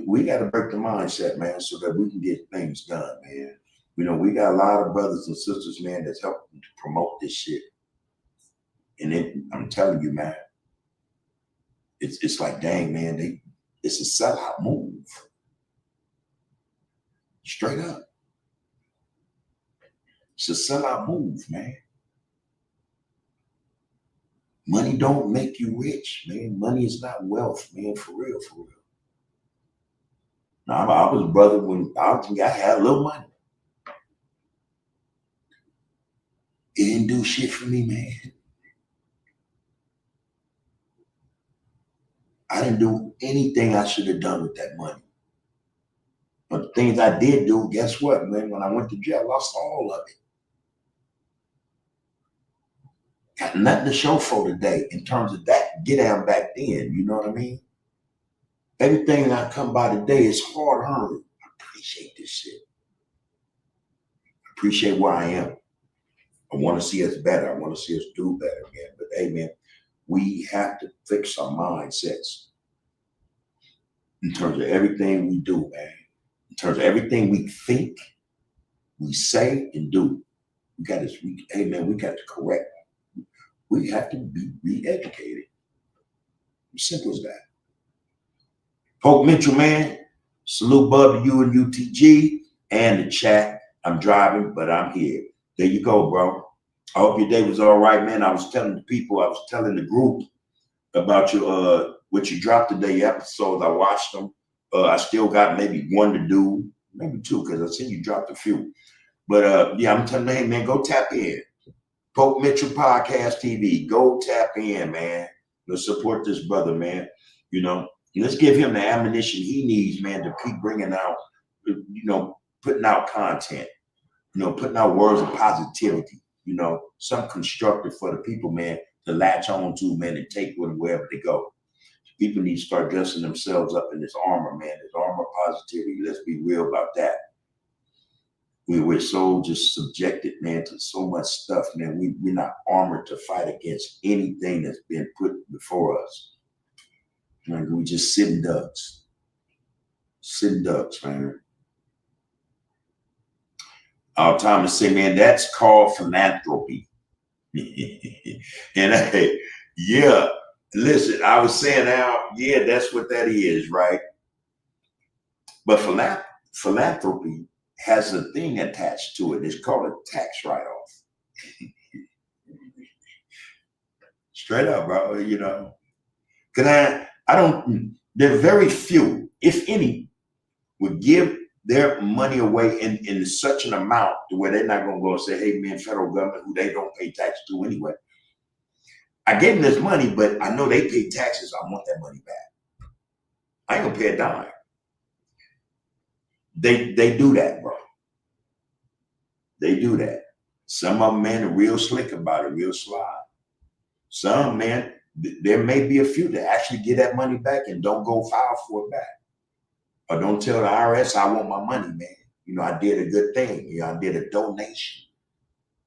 S1: We got to break the mindset, man, so that we can get things done, man. You know, we got a lot of brothers and sisters, man, that's helping to promote this shit. And I'm telling you, man, it's like, dang, man, it's a sellout move. Straight up. It's a sellout move, man. Money don't make you rich, man. Money is not wealth, man, for real, for real. Now, I was a brother when I had a little money. It didn't do shit for me, man. I didn't do anything I should have done with that money. But the things I did do, guess what, man? When I went to jail, I lost all of it. Got nothing to show for today in terms of that get down back then. You know what I mean? Everything I come by today is hard earned. I appreciate this shit. I appreciate where I am. I want to see us better. I want to see us do better, man. But hey, man, we have to fix our mindsets in terms of everything we do, man. In terms of everything we think, we say, and do. We got to, hey, man, we got to correct. We have to be re-educated. As simple as that. Pope Mitchell, man, Salute Bub to you and UTG and the chat. I'm driving, but I'm here. There you go, bro. I hope your day was all right, man. I was telling the people, I was telling the group about your what you dropped today, your episodes. I watched them. I still got maybe one to do, maybe two, because I seen you dropped a few. But yeah, I'm telling you, hey man, go tap in. Pope Mitchell Podcast TV. Go tap in, man. Let's support this brother, man. You know, let's give him the ammunition he needs, man, to keep bringing out, putting out content, putting out words of positivity, something constructive for the people, man, to latch on to, man, and take with them wherever they go. People need to start dressing themselves up in this armor, man, this armor of positivity. Let's be real about that. We're so just subjected, man, to so much stuff, man. We're not armored to fight against anything that's been put before us. Like we just sitting ducks. Sitting ducks, man. Thomas say, man, that's called philanthropy. And yeah, listen, I was saying now, yeah, that's what that is, right? But philanthropy has a thing attached to it. It's called a tax write-off. Straight up, bro. Cause there are very few, if any, would give their money away in such an amount to where they're not gonna go and say, hey man, federal government, who they don't pay tax to anyway. I gave them this money, but I know they pay taxes. I want that money back. I ain't gonna pay a dime. They do that, bro. They do that. Some of them, man, are real slick about it, real sly. Some, man, there may be a few that actually get that money back and don't go file for it back. Or don't tell the IRS, I want my money, man. I did a good thing. I did a donation.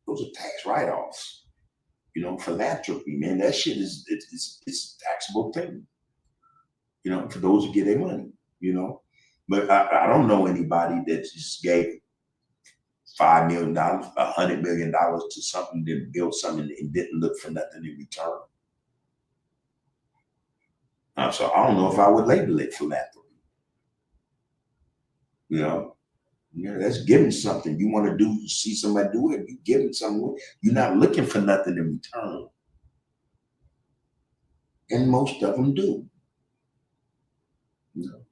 S1: Those are tax write-offs. Philanthropy, man, that shit it's a taxable thing. For those who get their money, But I don't know anybody that just gave $5 million, $100 million to something that built something and didn't look for nothing in return. So I don't know if I would label it philanthropy. That's giving something. You want to do, see somebody do it, you giving something. You're not looking for nothing in return. And most of them do.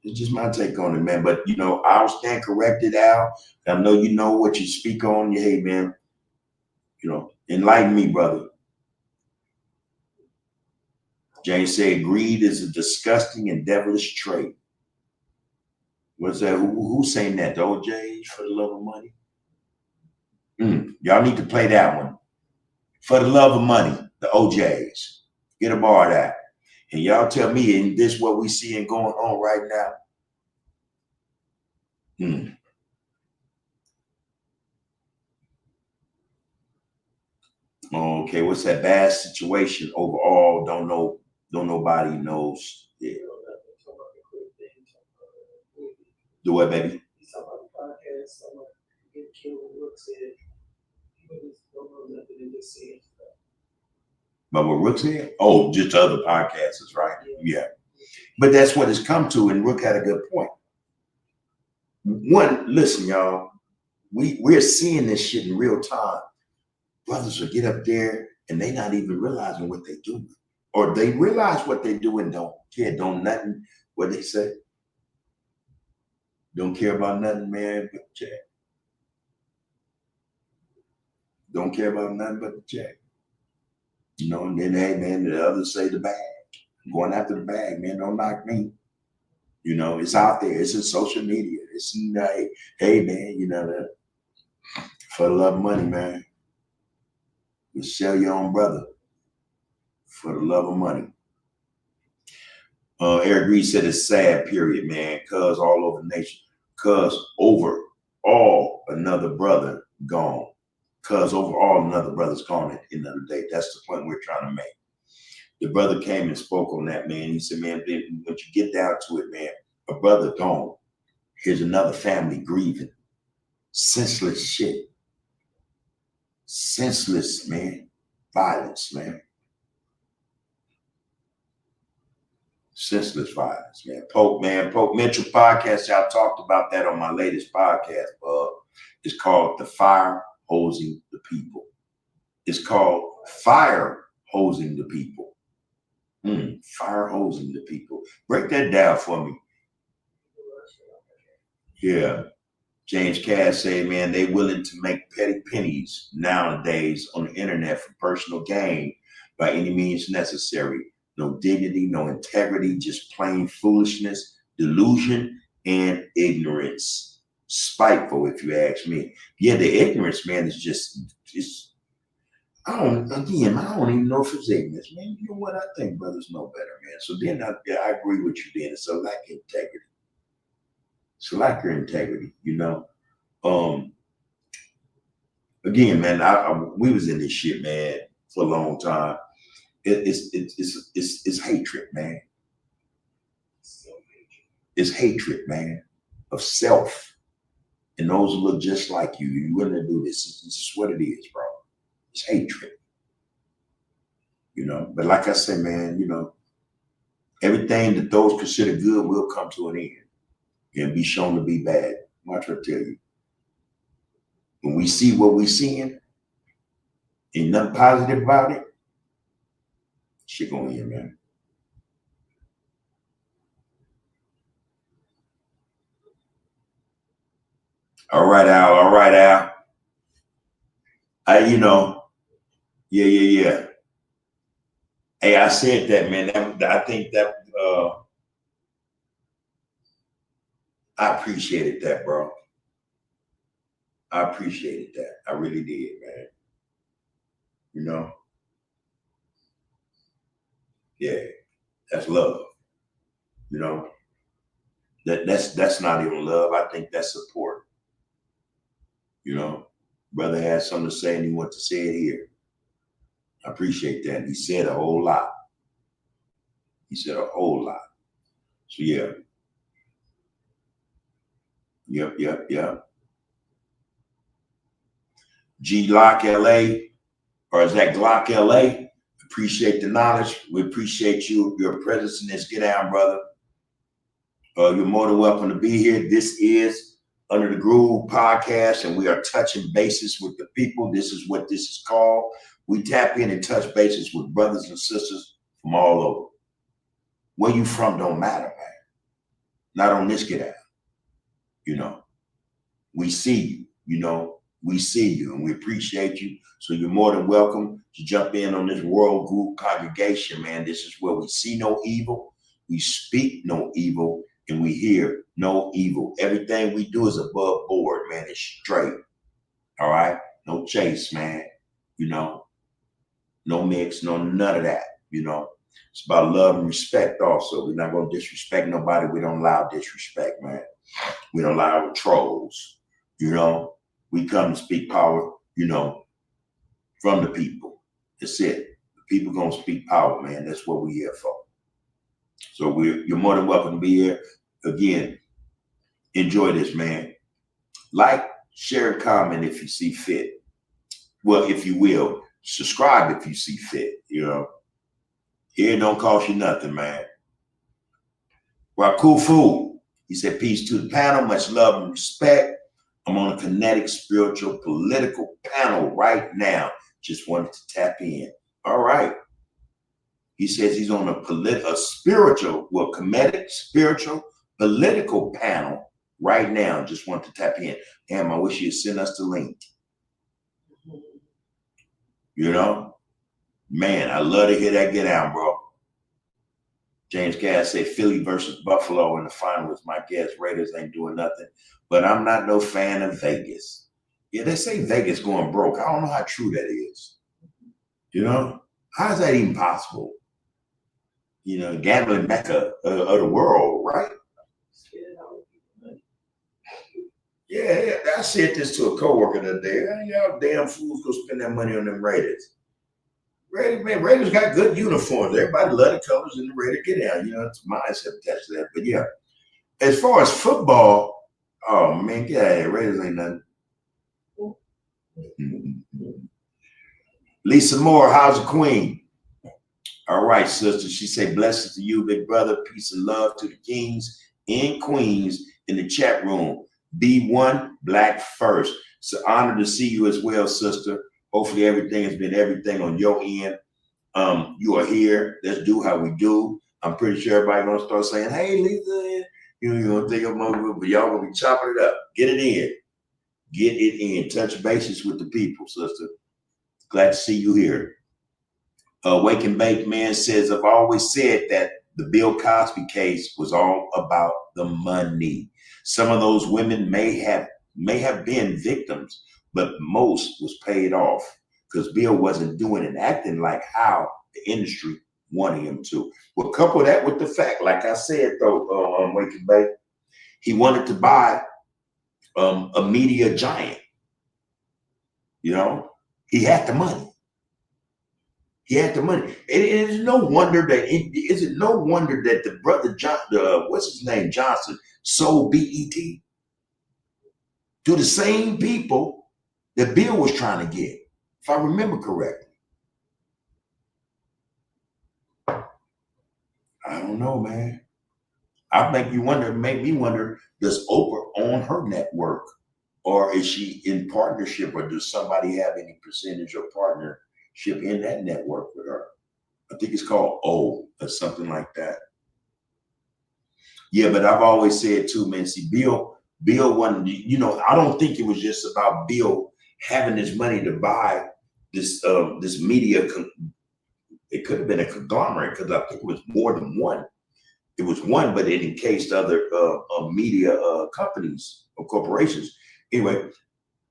S1: It's just my take on it, man. But I'll stand corrected, Al. I know you know what you speak on. Hey, man, enlighten me, brother. James said, greed is a disgusting and devilish trait. What's that? Who's saying that? The OJs, for the love of money? Y'all need to play that one. For the love of money, the OJs. Get a bar of that. And y'all tell me, and this what we seeing going on right now? Okay, what's that bad situation overall? Don't nobody knows. Yeah. Do what, baby? But what Rook said? Oh, just other podcasts, right? Yeah. But that's what it's come to, and Rook had a good point. One, listen, y'all, we're seeing this shit in real time. Brothers will get up there and they not even realizing what they do. Or they realize what they do and don't care, don't nothing, what they say. Don't care about nothing, man, but the check. Don't care about nothing but the check. And then, hey, man, the others say the bag. I'm going after the bag, man, don't knock me. It's out there. It's in social media. It's hey, man, for the love of money, man. You sell your own brother for the love of money. Eric Reed said it's sad, period, man, cuz all over the nation. Cuz overall another brother gone. Cuz overall another brother's gone at the end of the day. That's the point we're trying to make. The brother came and spoke on that, man. He said, man, when you get down to it, man, a brother gone. Here's another family grieving. Senseless shit. Senseless, man. Violence, man. Senseless violence, man. Pope Mitchell podcast. Y'all talked about that on my latest podcast. It's called The Fire Hosing the People. It's called Fire Hosing the People. Fire hosing the people. Break that down for me. Yeah. James Cass say, man, they willing to make petty pennies nowadays on the internet for personal gain by any means necessary. No dignity, no integrity, just plain foolishness, delusion, and ignorance. Spiteful, if you ask me. Yeah, the ignorance, man, is just I don't even know if it's ignorance, man. You know what? I think brothers know better, man. So then I agree with you then. It's a lack of integrity. It's a lack of integrity, you know. Again, man, we was in this shit, man, for a long time. It's hatred, man. It's hatred, man, of self. And those who look just like you. You wouldn't do this. This is what it is, bro. It's hatred. You know, but like I say, man, you know, everything that those consider good will come to an end and be shown to be bad. Watch what I tell you. When we see what we're seeing, ain't nothing positive about it, shit gonna end, man. All right, Al. All right, Al. Yeah. Hey, I said that, man. I think that I appreciated that, bro. I appreciated that. I really did, man. You know? Yeah, that's love. You know? That's not even love. I think that's support. You know? Brother had something to say and he wanted to say it here. I appreciate that. He said a whole lot. He said a whole lot. So yeah. Yep. G Lock LA, or is that Glock LA? Appreciate the knowledge. We appreciate your presence in this. Get down, brother. You're more than welcome to be here. This is Under the Groove podcast, and we are touching bases with the people. This is what this is called. We tap in and touch bases with brothers and sisters from all over. Where you from don't matter, man. Not on this get out. You know, we see you, you know, we see you and we appreciate you. So you're more than welcome to jump in on this World Group congregation, man. This is where we see no evil, we speak no evil, and we hear no evil. Everything we do is above board, man. It's straight. All right? No chase, man. You know, no mix, no none of that, you know. It's about love and respect also. We're not going to disrespect nobody. We don't allow disrespect, man. We don't allow trolls, you know. We come to speak power, you know, from the people. That's it. The people going to speak power, man. That's what we're here for. So you're more than welcome to be here. Again, enjoy this, man. Like, share, and comment if you see fit. Well, if you will, subscribe if you see fit, you know. Here don't cost you nothing, man. Well, cool fool. He said, peace to the panel, much love and respect. I'm on a kinetic, spiritual, political panel right now. Just wanted to tap in. All right. He says he's on a spiritual, kinetic, spiritual, political panel right now. Just want to tap in. Damn, I wish you'd send us the link. You know? Man, I love to hear that get down, bro. James Cass said Philly versus Buffalo in the final was my guess. Raiders ain't doing nothing, but I'm not no fan of Vegas. Yeah, they say Vegas going broke. I don't know how true that is. You know, how is that even possible? You know, gambling mecca of the world, right? Yeah, I said this to a coworker the other day. Y'all damn fools go spend that money on them Raiders. Raiders got good uniforms. Everybody love the colors in the Raider get down. You know, it's mindset attached to that. But yeah, as far as football, oh man, get out of here. Raiders ain't nothing. Lisa Moore, how's the queen? All right, sister. She say, blessings to you, big brother. Peace and love to the kings and queens in the chat room. B1 Black First. It's an honor to see you as well, sister. Hopefully everything has been everything on your end. You are here. Let's do how we do. I'm pretty sure everybody gonna start saying, hey, Lisa, you're gonna take up my group, but y'all gonna be chopping it up. Get it in. Get it in. Touch bases with the people, sister. Glad to see you here. Wake and Bake Man says, I've always said that the Bill Cosby case was all about the money. Some of those women may have been victims, but most was paid off because Bill wasn't doing and acting like how the industry wanted him to. Well, couple that with the fact, like I said, though, Wake and Bake, he wanted to buy a media giant. You know, he had the money. He had the money. It is no wonder that the brother John, what's his name, Johnson, sold BET to the same people that Bill was trying to get, if I remember correctly. I don't know, man. Make me wonder, does Oprah own her network? Or is she in partnership, or does somebody have any percentage or partnership in that network with her? I think it's called O or something like that. Yeah, but I've always said too, man, see, Bill wasn't, I don't think it was just about Bill having this money to buy this media. It could have been a conglomerate because I think it was more than one. It was one, but it encased other media companies or corporations. Anyway,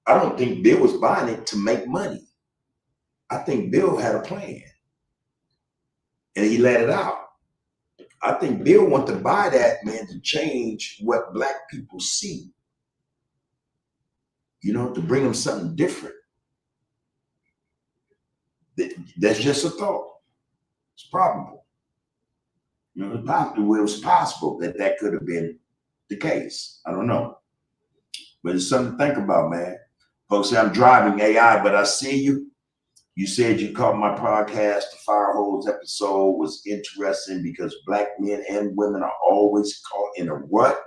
S1: I don't think Bill was buying it to make money. I think Bill had a plan and he let it out. I think Bill wanted to buy that, man, to change what Black people see, to bring them something different. That's just a thought. It's probable. It was possible that could have been the case. I don't know. But it's something to think about, man. Folks say I'm driving AI, but I see you. You said you caught my podcast. The fire hose episode was interesting because Black men and women are always caught in a rut,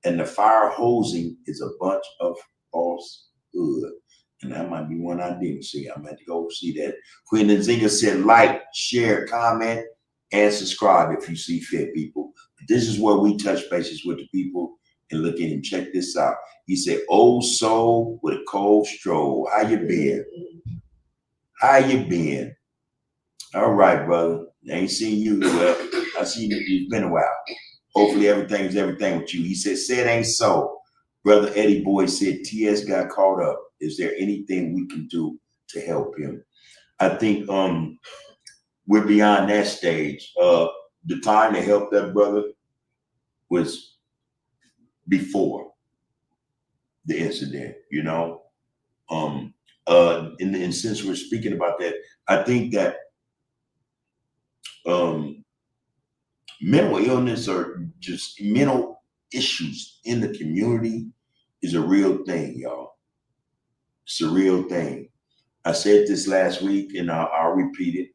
S1: and the fire hosing is a bunch of falsehood. And that might be one I didn't see. I'm going to go see that. Queen Nzinga said, like, share, comment, and subscribe if you see fit, people. This is where we touch bases with the people and look in and check this out. He said, old soul with a cold stroll. How you been? How you been? All right, brother. I ain't seen you. Well, I seen you. It's been a while. Hopefully everything's everything with you. He said it ain't so. Brother Eddie Boy said TS got caught up. Is there anything we can do to help him? I think we're beyond that stage. The time to help that brother was before the incident, and since we're speaking about that, I think that mental illness or just mental issues in the community is a real thing, y'all. It's a real thing. I said this last week, and I'll repeat it.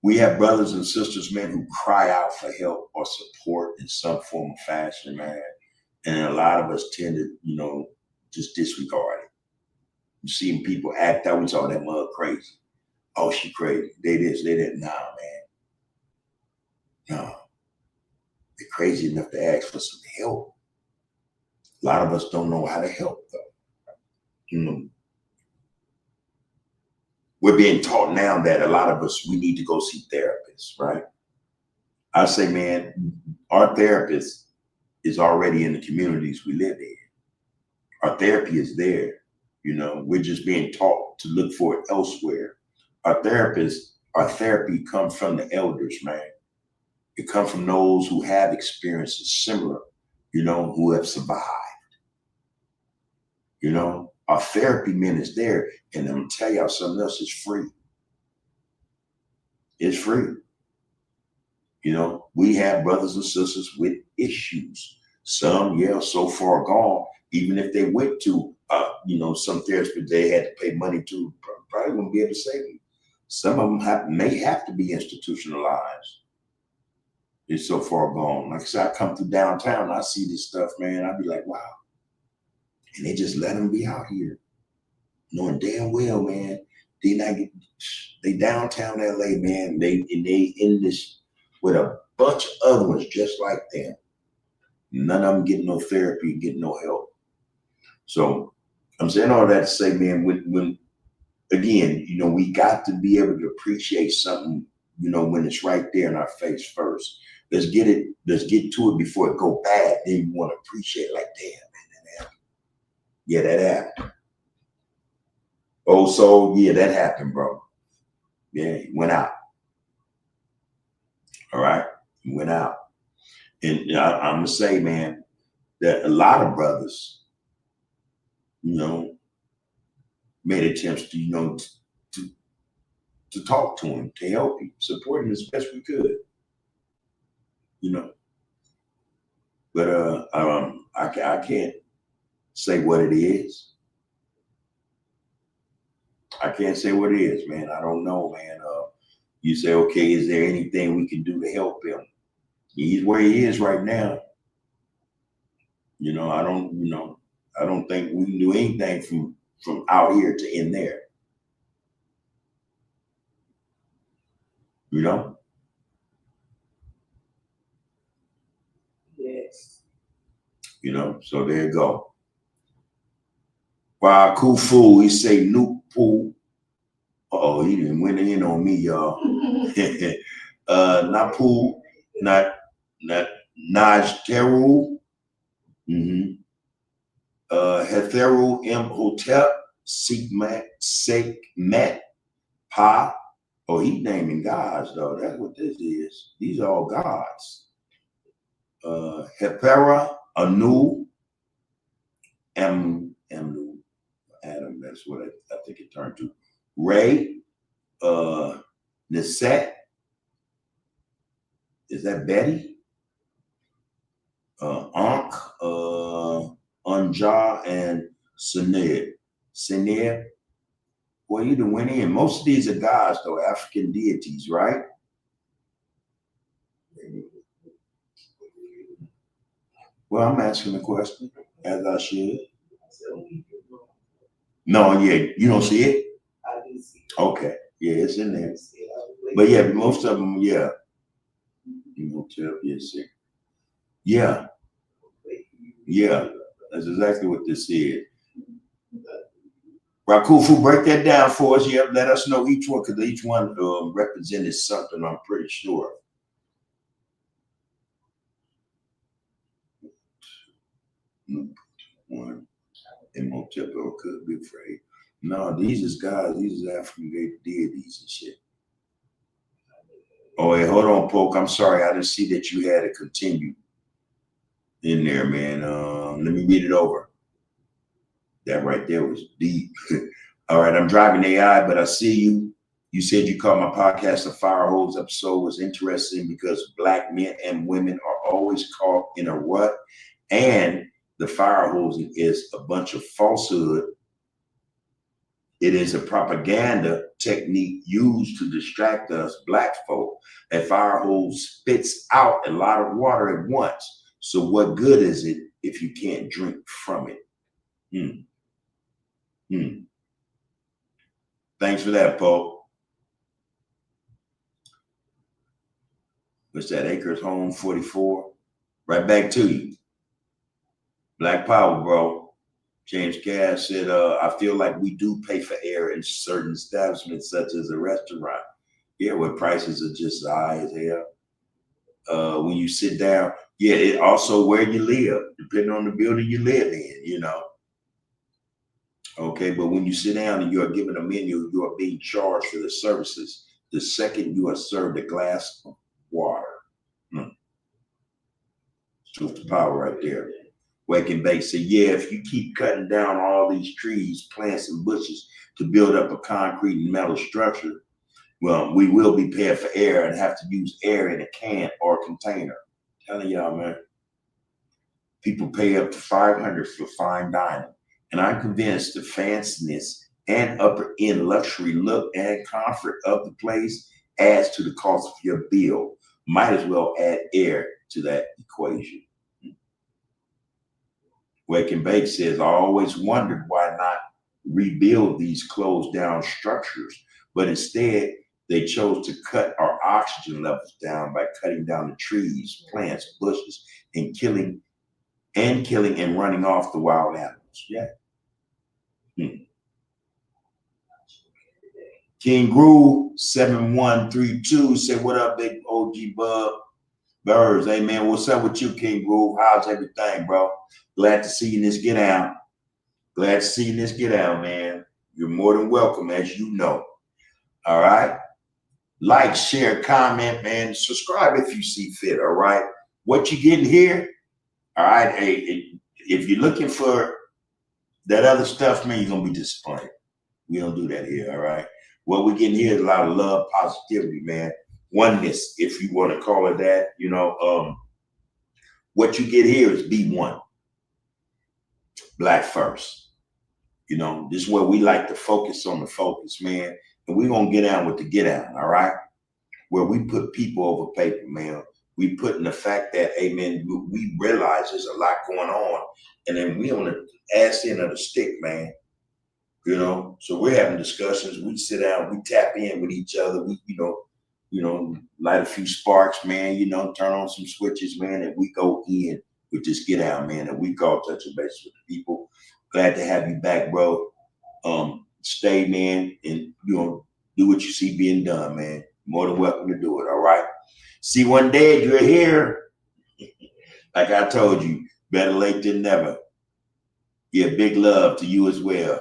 S1: We have brothers and sisters, man, who cry out for help or support in some form or fashion, man. And a lot of us tend to, just disregard it. You seeing people act out, we saw that mug crazy. Oh, she crazy. They this, they that. Nah, man. No. They're crazy enough to ask for some help. A lot of us don't know how to help, though. We're being taught now that a lot of us, we need to go see therapists, right? I say, man, our therapist is already in the communities we live in. Our therapy is there. We're just being taught to look for it elsewhere. Our therapy comes from the elders, man. It comes from those who have experiences similar, who have survived. Our therapy men is there. And I'm gonna tell y'all something else, it's free. It's free. We have brothers and sisters with issues. Some, so far gone, even if they went to, some therapist they had to pay money to, probably wouldn't be able to save them. Some of them may have to be institutionalized. It's so far gone. Like I said, I come through downtown, I see this stuff, man. I'd be like, wow. And they just let them be out here, knowing damn well, man, they downtown LA, man. They in this with a bunch of other ones just like them. None of them getting no therapy, getting no help. So I'm saying all that to say, man, when again, you know, we got to be able to appreciate something, you know, when it's right there in our face first. Let's get to it before it go bad. Then you want to appreciate it, like, damn, man, that happened. Yeah, that happened. Oh, so yeah, that happened, bro. Yeah, he went out. All right, he went out. And I'm gonna say, man, that a lot of brothers, you know, made attempts to, you know, to talk to him, to help him, support him as best we could, you know. But I can't say what it is. I can't say what it is, man. I don't know, man. You say, okay, is there anything we can do to help him? He's where he is right now. You know, I don't think we can do anything from out here to in there. You know?
S3: Yes.
S1: You know, so there you go. While Kufu, he say Nuke Pool. Oh, he didn't went in on me, y'all. Not Pool, not Najteru. Hetheru M Hotep, Sekmet Pa. Oh, he naming gods though. That's what this is. These are all gods. Hepera, Anu, Amnu, Adam. That's what I think it turned to. Ray, Niset. Is that Betty? Ankh, Unja, and Senir. Well, you done went in. Most of these are gods, though, African deities, right? Well, I'm asking the question, as I should. No, yeah, you don't see it?
S3: I do see it.
S1: Okay, yeah, it's in there. But yeah, most of them, yeah. You know, yes, yeah. Yeah, that's exactly what this is. Rakufu, break that down for us. Yeah, let us know each one, because each one represented something, I'm pretty sure. One, Imhotep could be afraid. No, these is guys, these is African deities and shit. Oh, wait, hold on, Poke. I'm sorry, I didn't see that you had to continue in there, man. Let me read it over. That right there was deep. All right, I'm driving AI, but I see you. You said you called my podcast a fire hose episode was interesting because Black men and women are always caught in a rut, and the fire hosing is a bunch of falsehood. It is a propaganda technique used to distract us Black folk. A fire hose spits out a lot of water at once. So what good is it if you can't drink from it? Thanks for that, Pope. What's that? Acres Home 44. Right back to you. Black Power, bro. James Cass said, I feel like we do pay for air in certain establishments, such as a restaurant. Yeah, where prices are just high as hell. When you sit down, yeah, it also where you live, depending on the building you live in, you know. Okay, but when you sit down and you are given a menu, you are being charged for the services. The second you are served a glass of water. Truth to power right there. Wake and Bake said, yeah, if you keep cutting down all these trees, plants, and bushes to build up a concrete and metal structure, well, we will be paying for air and have to use air in a can or container. I'm telling y'all, man. People pay up to $500 for fine dining. And I'm convinced the fanciness and upper end luxury look and comfort of the place adds to the cost of your bill. Might as well add air to that equation. Wake and Bake says, I always wondered why not rebuild these closed down structures, but instead they chose to cut our oxygen levels down by cutting down the trees, plants, bushes, and killing and running off the wild animals. Yeah. King Groove 7132 said, what up, big OG Bub? Birds, hey man, what's up with you, King Groove? How's everything, bro? Glad to see you in this get out. Glad to see you in this get out, man. You're more than welcome, as you know. All right. Like, share, comment, man. Subscribe if you see fit. All right. What you getting here? All right. Hey, if you're looking for that other stuff, man, you're gonna be disappointed. We don't do that here. All right. What we're getting here is a lot of love, positivity, man. Oneness, if you want to call it that. You know, what you get here is be one. Black first. You know, this is where we like to focus on the focus, man. And we're going to get out with the get out, all right? Where we put people over paper, man. We put in the fact that, hey, man, we realize there's a lot going on. And then we on the ass end of the stick, man. You know, so we're having discussions. We sit down, we tap in with each other. We, you know, light a few sparks, man. You know, turn on some switches, man, and we go in with this get out, man. And we call touching base with the people. Glad to have you back, bro. Stay, man, and you know, do what you see being done, man. More than welcome to do it. All right. See, one day you're here. Like I told you, better late than never. Yeah, big love to you as well.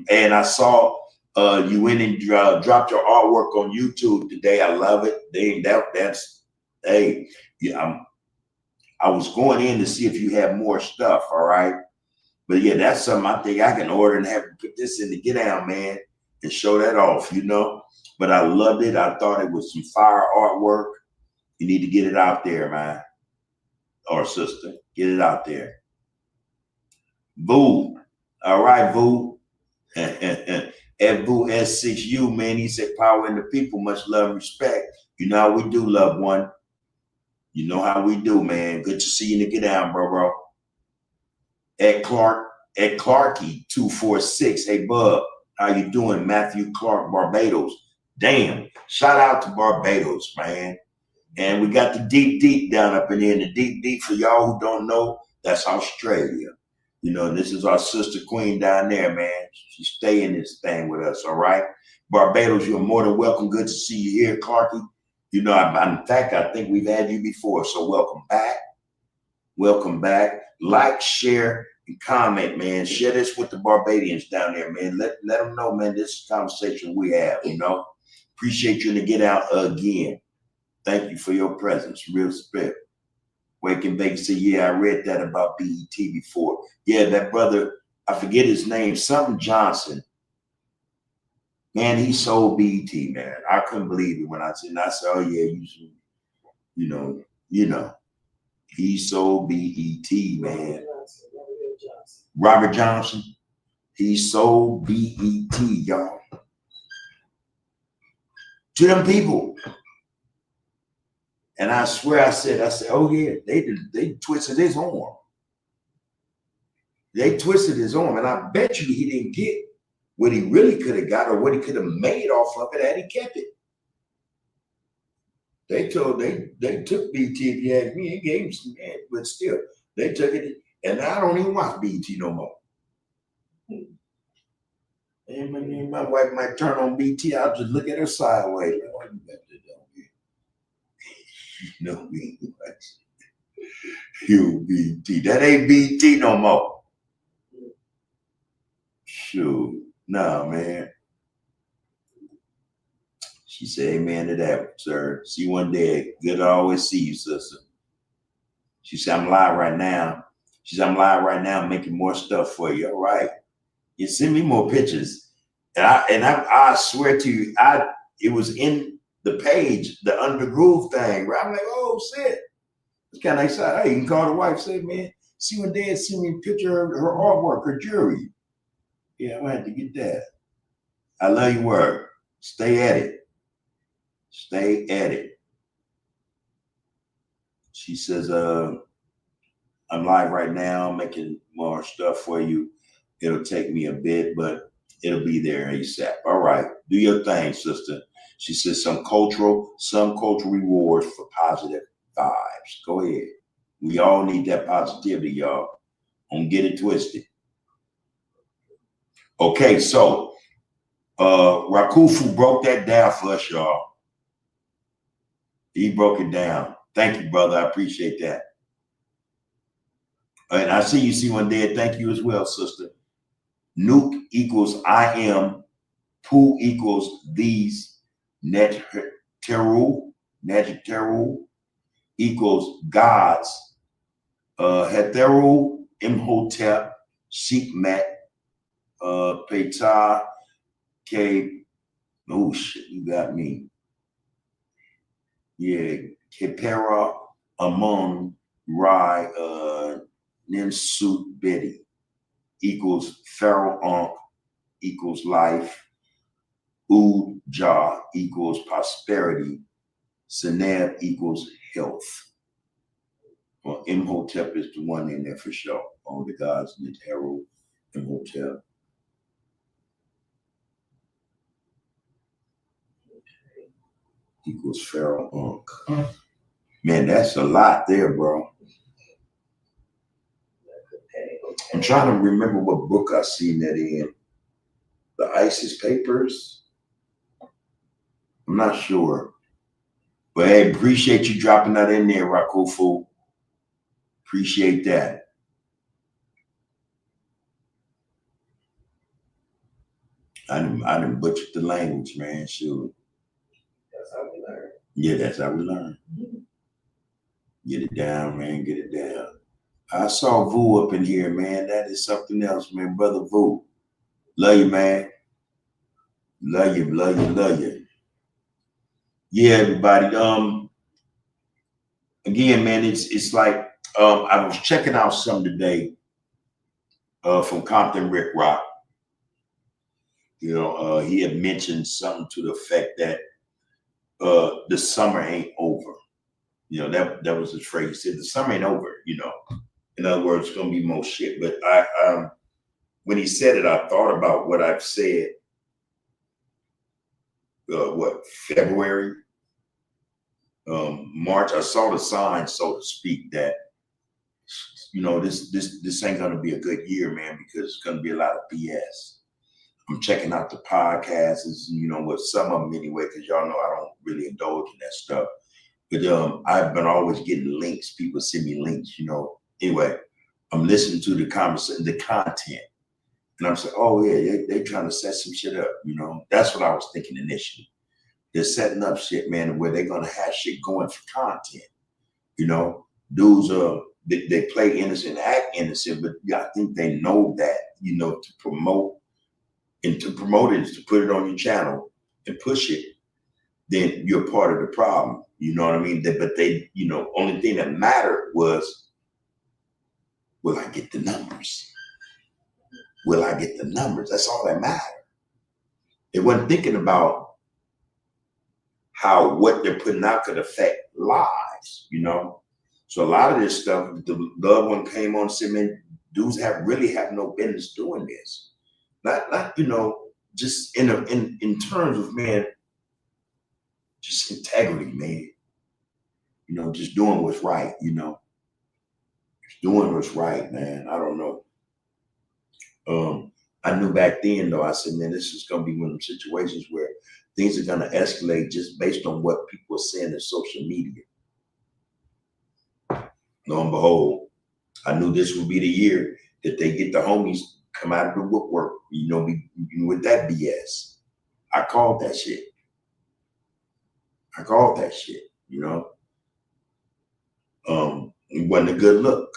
S1: And I saw you went and dropped your artwork on YouTube today. I love it. That's hey, yeah. I was going in to see if you had more stuff. All right. But yeah, that's something I think I can order and have put this in the get down, man, and show that off, you know. But I loved it. I thought it was some fire artwork. You need to get it out there, man. Or sister, get it out there. Boo. All right, Boo. At Boo S6U, man, he said, power in the people, much love and respect. You know how we do, loved one. You know how we do, man. Good to see you in the get down, bro. Ed Clarky 246. Hey, Bub, how you doing? Matthew Clark, Barbados. Damn. Shout out to Barbados, man. And we got the deep down up in here. And the deep, for y'all who don't know, that's Australia. You know, and this is our sister queen down there, man. She's staying this thing with us, all right? Barbados, you're more than welcome. Good to see you here, Clarky. You know, in fact, I think we've had you before, so welcome back. Welcome back. Like, share, and comment, man. Share this with the Barbadians down there, man. Let them know, man, this is a conversation we have, you know. Appreciate you to get out again. Thank you for your presence. Real respect. Wake and Bake say, yeah, I read that about BET before. Yeah, that brother, I forget his name, something Johnson. Man, he sold BET, man. I couldn't believe it when I said, oh yeah, you know. He sold BET, man. Robert Johnson. He sold BET, y'all. To them people. And I swear I said, oh yeah, they twisted his arm. They twisted his arm. And I bet you he didn't get what he really could have got or what he could have made off of it had he kept it. They took BT, if you ask me, and gave him some, but still, they took it, and I don't even watch BT no more. And my wife might turn on BT, I'll just look at her sideways. What you got to do? You know me. You BT. That ain't BT no more. Shoot. Nah, man. She said, amen to that, sir. See you one day. Good to always see you, sister. She said, I'm live right now. She said, I'm live right now making more stuff for you. All right. You send me more pictures. And I swear to you, it was in the page, the Under Groove thing, where I'm like, oh, shit. It's kind of exciting. Hey, you can call the wife, say, man, see when Dad send me a picture of her artwork, her jewelry. Yeah, I'm going to have to get that. I love your word. Stay at it. Stay at it. She says, I'm live right now, making more stuff for you. It'll take me a bit, but it'll be there ASAP. All right, do your thing, sister. She says some cultural rewards for positive vibes. Go ahead. We all need that positivity, y'all. Don't get it twisted. Okay, so Rakufu broke that down for us, y'all. He broke it down. Thank you, brother. I appreciate that. And I see you, see one there. Thank you as well, sister. Nuke equals I am. Pu equals these. Neteru equals gods. Heteru Imhotep. Shikmet. Peta. K. Oh shit, you got me. Yeah. Kepera Amon Rai Ninsut Betty equals Pharaoh Ankh equals life. Uja equals prosperity. Seneb equals health. Well, Imhotep is the one in there for sure. All the gods, Neteru, Imhotep. Equals Pharaoh Ankh. Man, that's a lot there, bro. I'm trying to remember what book I seen that in. The ISIS papers? I'm not sure. But hey, appreciate you dropping that in there, Rakufu. Appreciate that. I done butchered the language, man. Sure.
S3: That's how we learn.
S1: Yeah, that's how we learn. Get it down, man. Get it down. I saw Vu up in here, man. That is something else, man. Brother Vu. Love you, man. Love you, love you, love you. Yeah, everybody. Again, man, it's like I was checking out some today from Compton Rick Rock. You know, he had mentioned something to the effect that the summer ain't over. You know, that was his phrase. He said the summer ain't over, you know. In other words, it's gonna be more shit. But I when he said it, I thought about what I've said February, March. I saw the sign, so to speak, that you know this ain't gonna be a good year, man, because it's gonna be a lot of BS. I'm checking out the podcasts, you know, with some of them anyway, because y'all know I don't really indulge in that stuff. But I've been always getting links. People send me links, you know. Anyway, I'm listening to the conversation, the content, and I'm saying, oh yeah, they trying to set some shit up, you know. That's what I was thinking initially. They're setting up shit, man, where they're gonna have shit going for content. You know, dudes they play innocent, act innocent, but I think they know that, you know, to promote it is to put it on your channel and push it, then you're part of the problem. You know what I mean? But they, you know, only thing that mattered was, will I get the numbers? Will I get the numbers? That's all that mattered. They wasn't thinking about how what they're putting out could affect lives, you know? So a lot of this stuff, the loved one came on and said, man, dudes really have no business doing this. Not you know, just in terms of, man, just integrity, man. You know, just doing what's right, you know. Just doing what's right, man. I don't know. I knew back then, though, I said, man, this is going to be one of those situations where things are going to escalate just based on what people are saying in social media. Lo and behold, I knew this would be the year that they get the homies come out of the woodwork, you know, with that BS. I called that shit. You know. It wasn't a good look.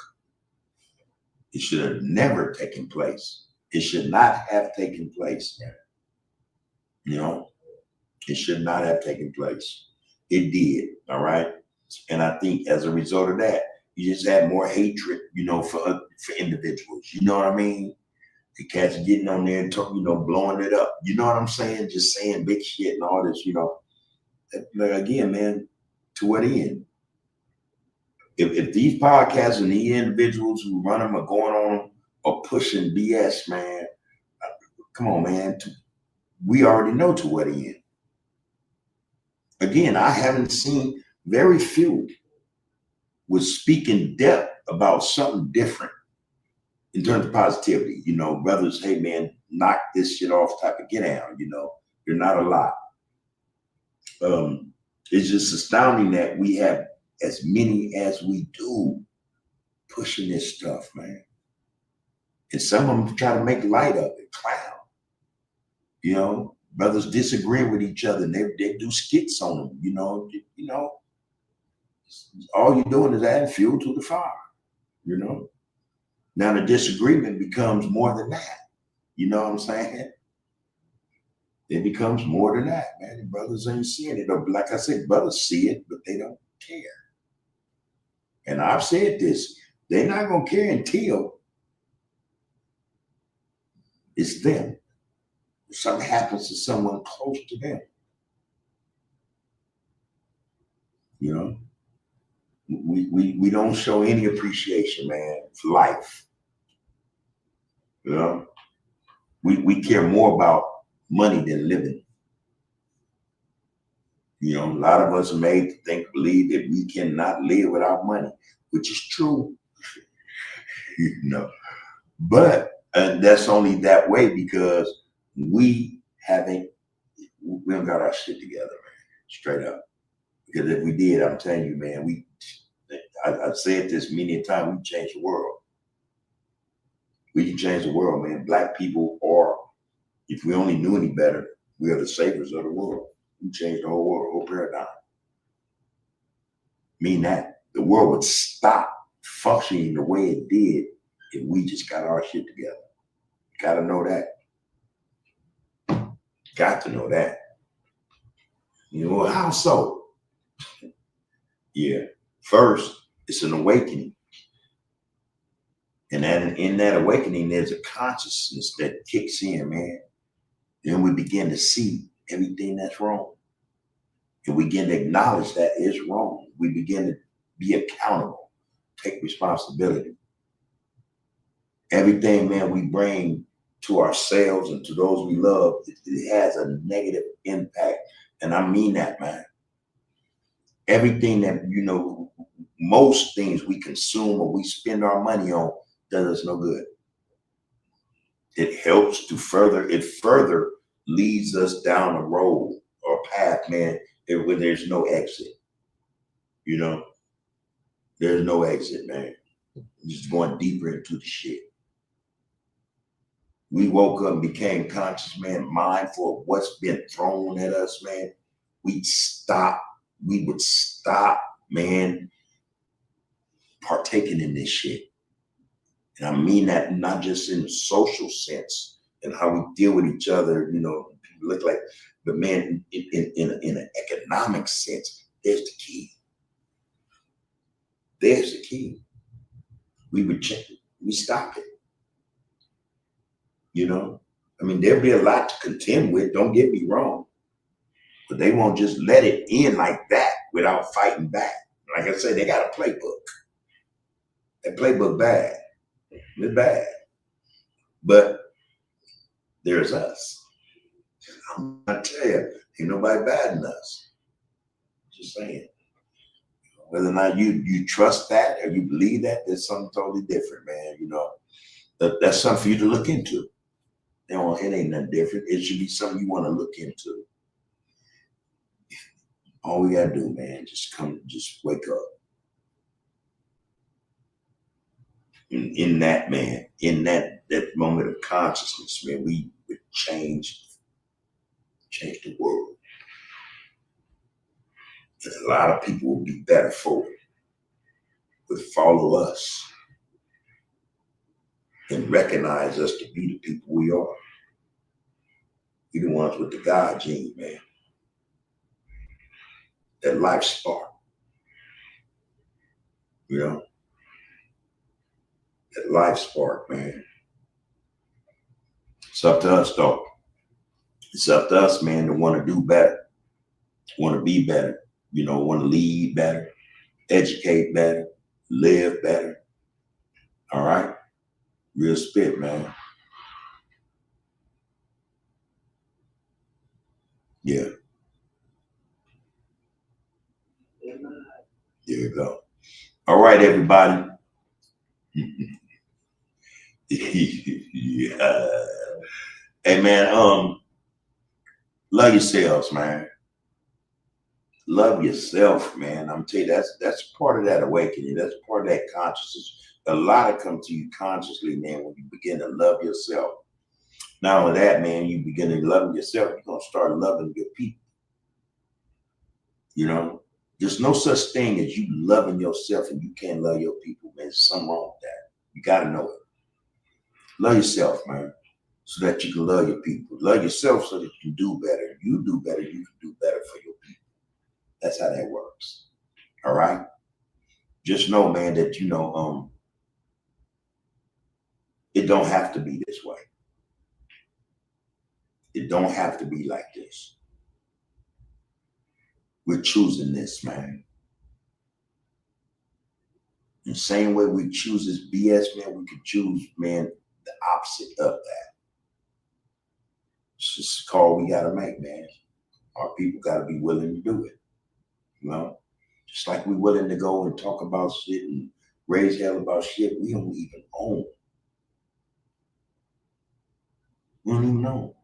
S1: It should have never taken place. It should not have taken place. You know, it should not have taken place. It did, all right? And I think as a result of that, you just had more hatred, you know, for individuals. You know what I mean? The cats getting on there and talking, blowing it up. You know what I'm saying? Just saying big shit and all this, Again, man, to what end? If these podcasts and the individuals who run them are going on them are pushing BS, man, come on, man. We already know to what end. Again, I haven't seen very few would speak in depth about something different in terms of positivity. Brothers, hey, man, knock this shit off type of get down, They're not a lot. It's just astounding that we have as many as we do pushing this stuff, man. And some of them try to make light of it, clown. Brothers disagree with each other and they do skits on them, all you're doing is adding fuel to the fire, Now the disagreement becomes more than that. You know what I'm saying? It becomes more than that, man. The brothers ain't seeing it. Like I said, brothers see it, but they don't care. And I've said this, they're not gonna care until it's them. If something happens to someone close to them. We don't show any appreciation, man, for life. We care more about money than living. A lot of us are made to believe that we cannot live without money, which is true. But that's only that way because we don't got our shit together, man, straight up. Because if we did, I'm telling you, man, I've said this many a time, we can change the world. We can change the world, man. Black people are, if we only knew any better, we are the saviors of the world. We change the whole world, whole paradigm. Mean that the world would stop functioning the way it did if we just got our shit together. Gotta know that. Got to know that. How so? Yeah. First, it's an awakening. And in that awakening, there's a consciousness that kicks in, man. Then we begin to see everything that's wrong. And we begin to acknowledge that is wrong. We begin to be accountable, take responsibility. Everything, man, we bring to ourselves and to those we love, it has a negative impact. And I mean that, man. Everything that, most things we consume or we spend our money on does us no good. It helps to further leads us down a road or path, man, where there's no exit. There's no exit, man. Just going deeper into the shit. We woke up and became conscious, man, mindful of what's been thrown at us, man. We would stop, man, partaking in this shit. And I mean that not just in the social sense and how we deal with each other, people look like, but man, in an economic sense, there's the key. There's the key. We would check it. We stop it. There'll be a lot to contend with, don't get me wrong. But they won't just let it in like that without fighting back. Like I said, they got a playbook. That playbook bad. It's bad. But there's us. I'm gonna tell you, ain't nobody bad than us. Just saying. Whether or not you trust that or you believe that, there's something totally different, man. That's something for you to look into. It ain't nothing different. It should be something you want to look into. All we gotta do, man, just wake up. In that, man, in that moment of consciousness, man, we would change the world. And a lot of people would be better for it. Would follow us and recognize us to be the people we are. We the ones with the God gene, man. That life spark. That life spark, man. It's up to us, though. It's up to us, man, to want to do better, want to be better, want to lead better, educate better, live better. All right? Real spit, man. Yeah. There you go. All right, everybody. Yeah. Hey, man, love yourselves, man. Love yourself, man. I'm telling you, that's part of that awakening. That's part of that consciousness. A lot of come to you consciously, man, when you begin to love yourself. Not only that, man, you begin to love yourself, you're going to start loving your people. There's no such thing as you loving yourself and you can't love your people, man. There's something wrong with that. You got to know it. Love yourself, man, so that you can love your people. Love yourself so that you can do better. You do better, you can do better for your people. That's how that works. All right? Just know, man, that, it don't have to be this way. It don't have to be like this. We're choosing this, man. The same way we choose this BS, man, we could choose, man, the opposite of that. It's just a call we got to make, man. Our people got to be willing to do it. Just like we're willing to go and talk about shit and raise hell about shit we don't even own. We don't even know.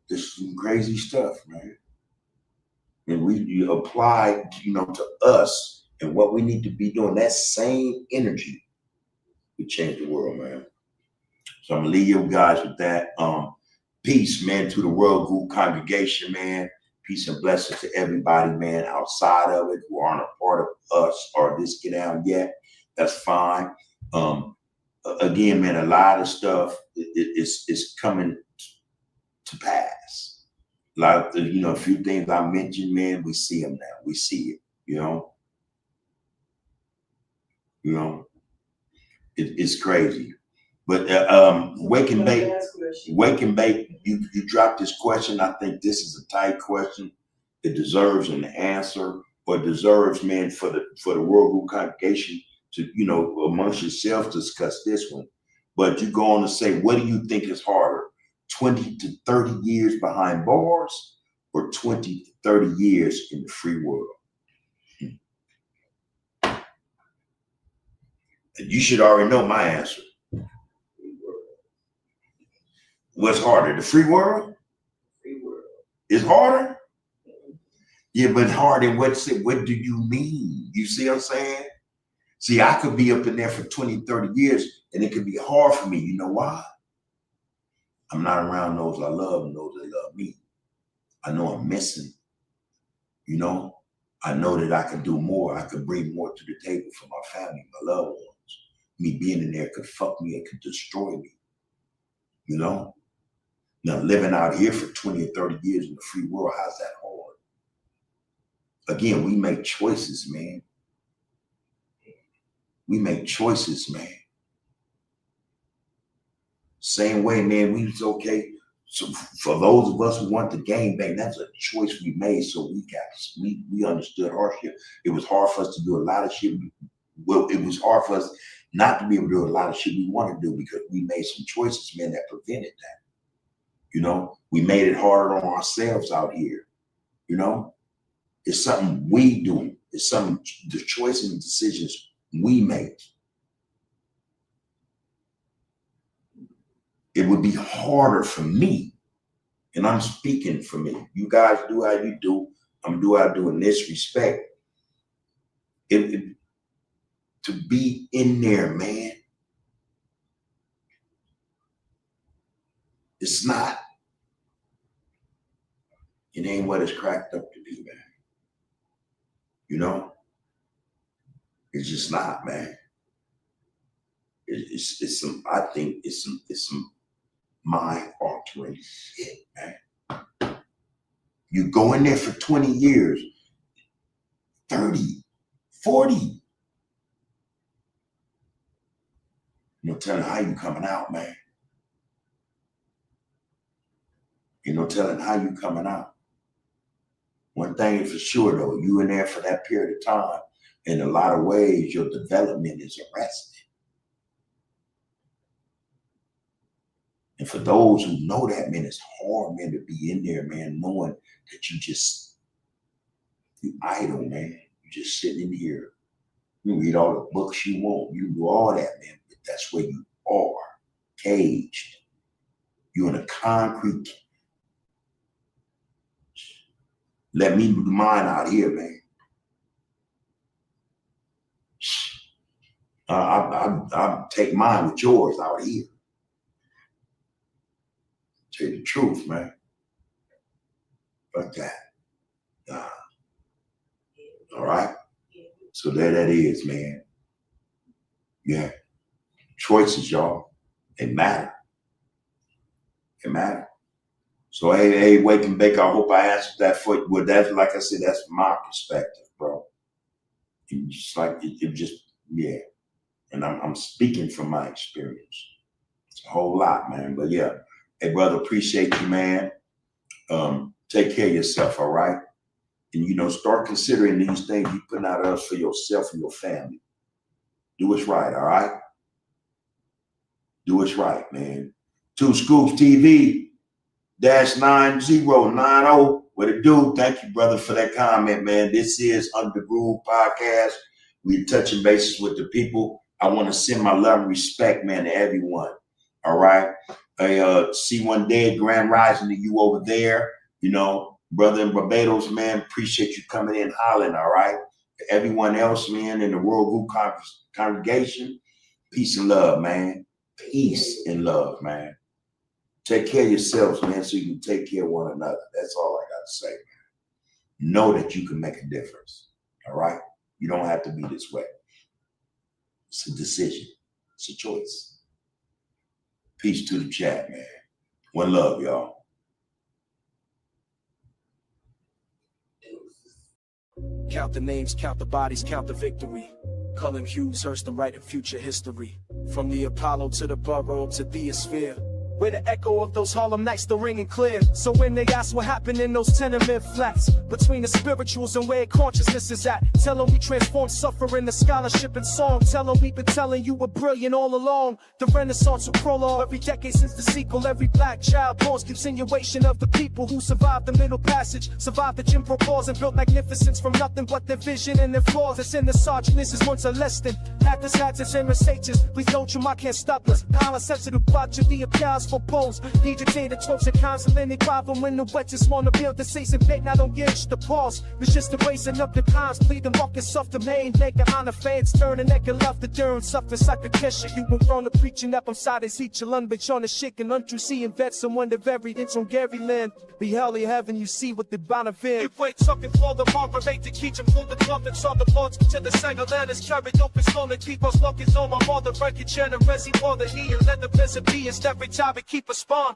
S1: This is some crazy stuff, man. And you apply, to us and what we need to be doing. That same energy would change the world, man. So I'm gonna leave you guys with that. Peace, man, to the World Group congregation, man. Peace and blessings to everybody, man, outside of it who aren't a part of us or this get out yet. That's fine. Again, man, a lot of stuff is coming to pass. A lot of a few things I mentioned, man, we see them now. We see it, it's crazy. But Wake and Bake, you dropped this question. I think this is a tight question. It deserves an answer, or deserves, man, for the World Group congregation to, amongst yourselves discuss this one. But you go on to say, what do you think is harder, 20 to 30 years behind bars, or 20 to 30 years in the free world? And you should already know my answer. What's harder, the free world?
S3: Free world.
S1: It's harder? Yeah, but harder, what do you mean? You see what I'm saying? See, I could be up in there for 20, 30 years, and it could be hard for me. You know why? I'm not around those I love and those that love me. I know I'm missing. I know that I could do more. I could bring more to the table for my family, my loved ones. Me being in there could fuck me. It could destroy me. Now, living out here for 20 or 30 years in the free world, how's that hard? Again, we make choices, man. We make choices, man. Same way, man, we was okay. So for those of us who want the game back, that's a choice we made. So we understood hardship. It was hard for us to do a lot of shit. Well, it was hard for us not to be able to do a lot of shit we want to do because we made some choices, man, that prevented that. We made it harder on ourselves out here. It's something we do. It's something, the choices and decisions we make. It would be harder for me, and I'm speaking for me. You guys do how you do. I'm do how I do in this respect. To be in there, man, it's not. It ain't what it's cracked up to be, man. It's just not, man. It's some. I think it's some mind-altering shit, man. You go in there for 20 years, 30, 40. No telling how you coming out, man. Ain't no telling how you coming out. One thing is for sure though, you in there for that period of time, in a lot of ways, your development is arrested. And for those who know that, man, it's hard, man, to be in there, man, knowing that you idle, man. You just sitting in here. You read all the books you want. You do all that, man. But that's where you are, caged. You're in a concrete. Let me do mine out here, man. I'll take mine with yours out here. Tell you the truth, man. Fuck that. All right? So there that is, man. Yeah. Choices, y'all. They matter. They matter. So, hey, Wake and Bake, I hope I answered that for you. Well, that's, like I said, that's my perspective, bro. It just like, it just, yeah. And I'm speaking from my experience. It's a whole lot, man. But yeah. Hey, brother, appreciate you, man. Take care of yourself, all right? And, start considering these things you putting out of for yourself and your family. Do what's right, all right? Do what's right, man. 2 Scoops TV -9090. What it do? Thank you, brother, for that comment, man. This is Under the Groove Podcast. We're touching bases with the people. I want to send my love and respect, man, to everyone, all right? I see one day, grand rising to you over there, brother in Barbados, man, appreciate you coming in hollering, all right? To everyone else, man, in the World Group congregation, peace and love, man. Peace and love, man. Take care of yourselves, man, so you can take care of one another. That's all I got to say, man. Know that you can make a difference, all right? You don't have to be this way. It's a decision. It's a choice. Peace to the chat, man. One love, y'all.
S4: Count the names, count the bodies, count the victory. Cullen Hughes, Hurst, and writing future history. From the Apollo to the Borough to the Sphere. Where the echo of those Harlem nights still ringing clear. So when they ask what happened in those tenement flats, between the spirituals and where consciousness is at, tell them we transform suffering to scholarship and song. Tell them we've been telling you we're brilliant all along. The Renaissance will prologue every decade since the sequel. Every black child born's continuation of the people who survived the Middle Passage, survived the Jim Crow laws, and built magnificence from nothing but their vision and their flaws. It's in the Sarge, this is once a less than actors, actors, and reciters. Please don't you, I can't stop us. Power sensitive, watch the applause for polls. Need your data, talks, and counsel any problem when the wet just wanna build the seats and bait. Now don't get the pause. It's just erasing up the cons. Plead the markets off the main. Make it on the fans, turn and neck and love the durn. Suffer like a kesha. You were wrong to preaching up on side as each alone, bitch on the shit and untrue seeing vets. Someone the very it's on Gary Land. Be hell in heaven, you see what the bonafide. You wait, talking for the marker, make to keep him through the club that's on the boards to the singer land is carried up and slowly keep us looking on my mother, break your generosity for the heat and let the visit be and every time we keep a spawn.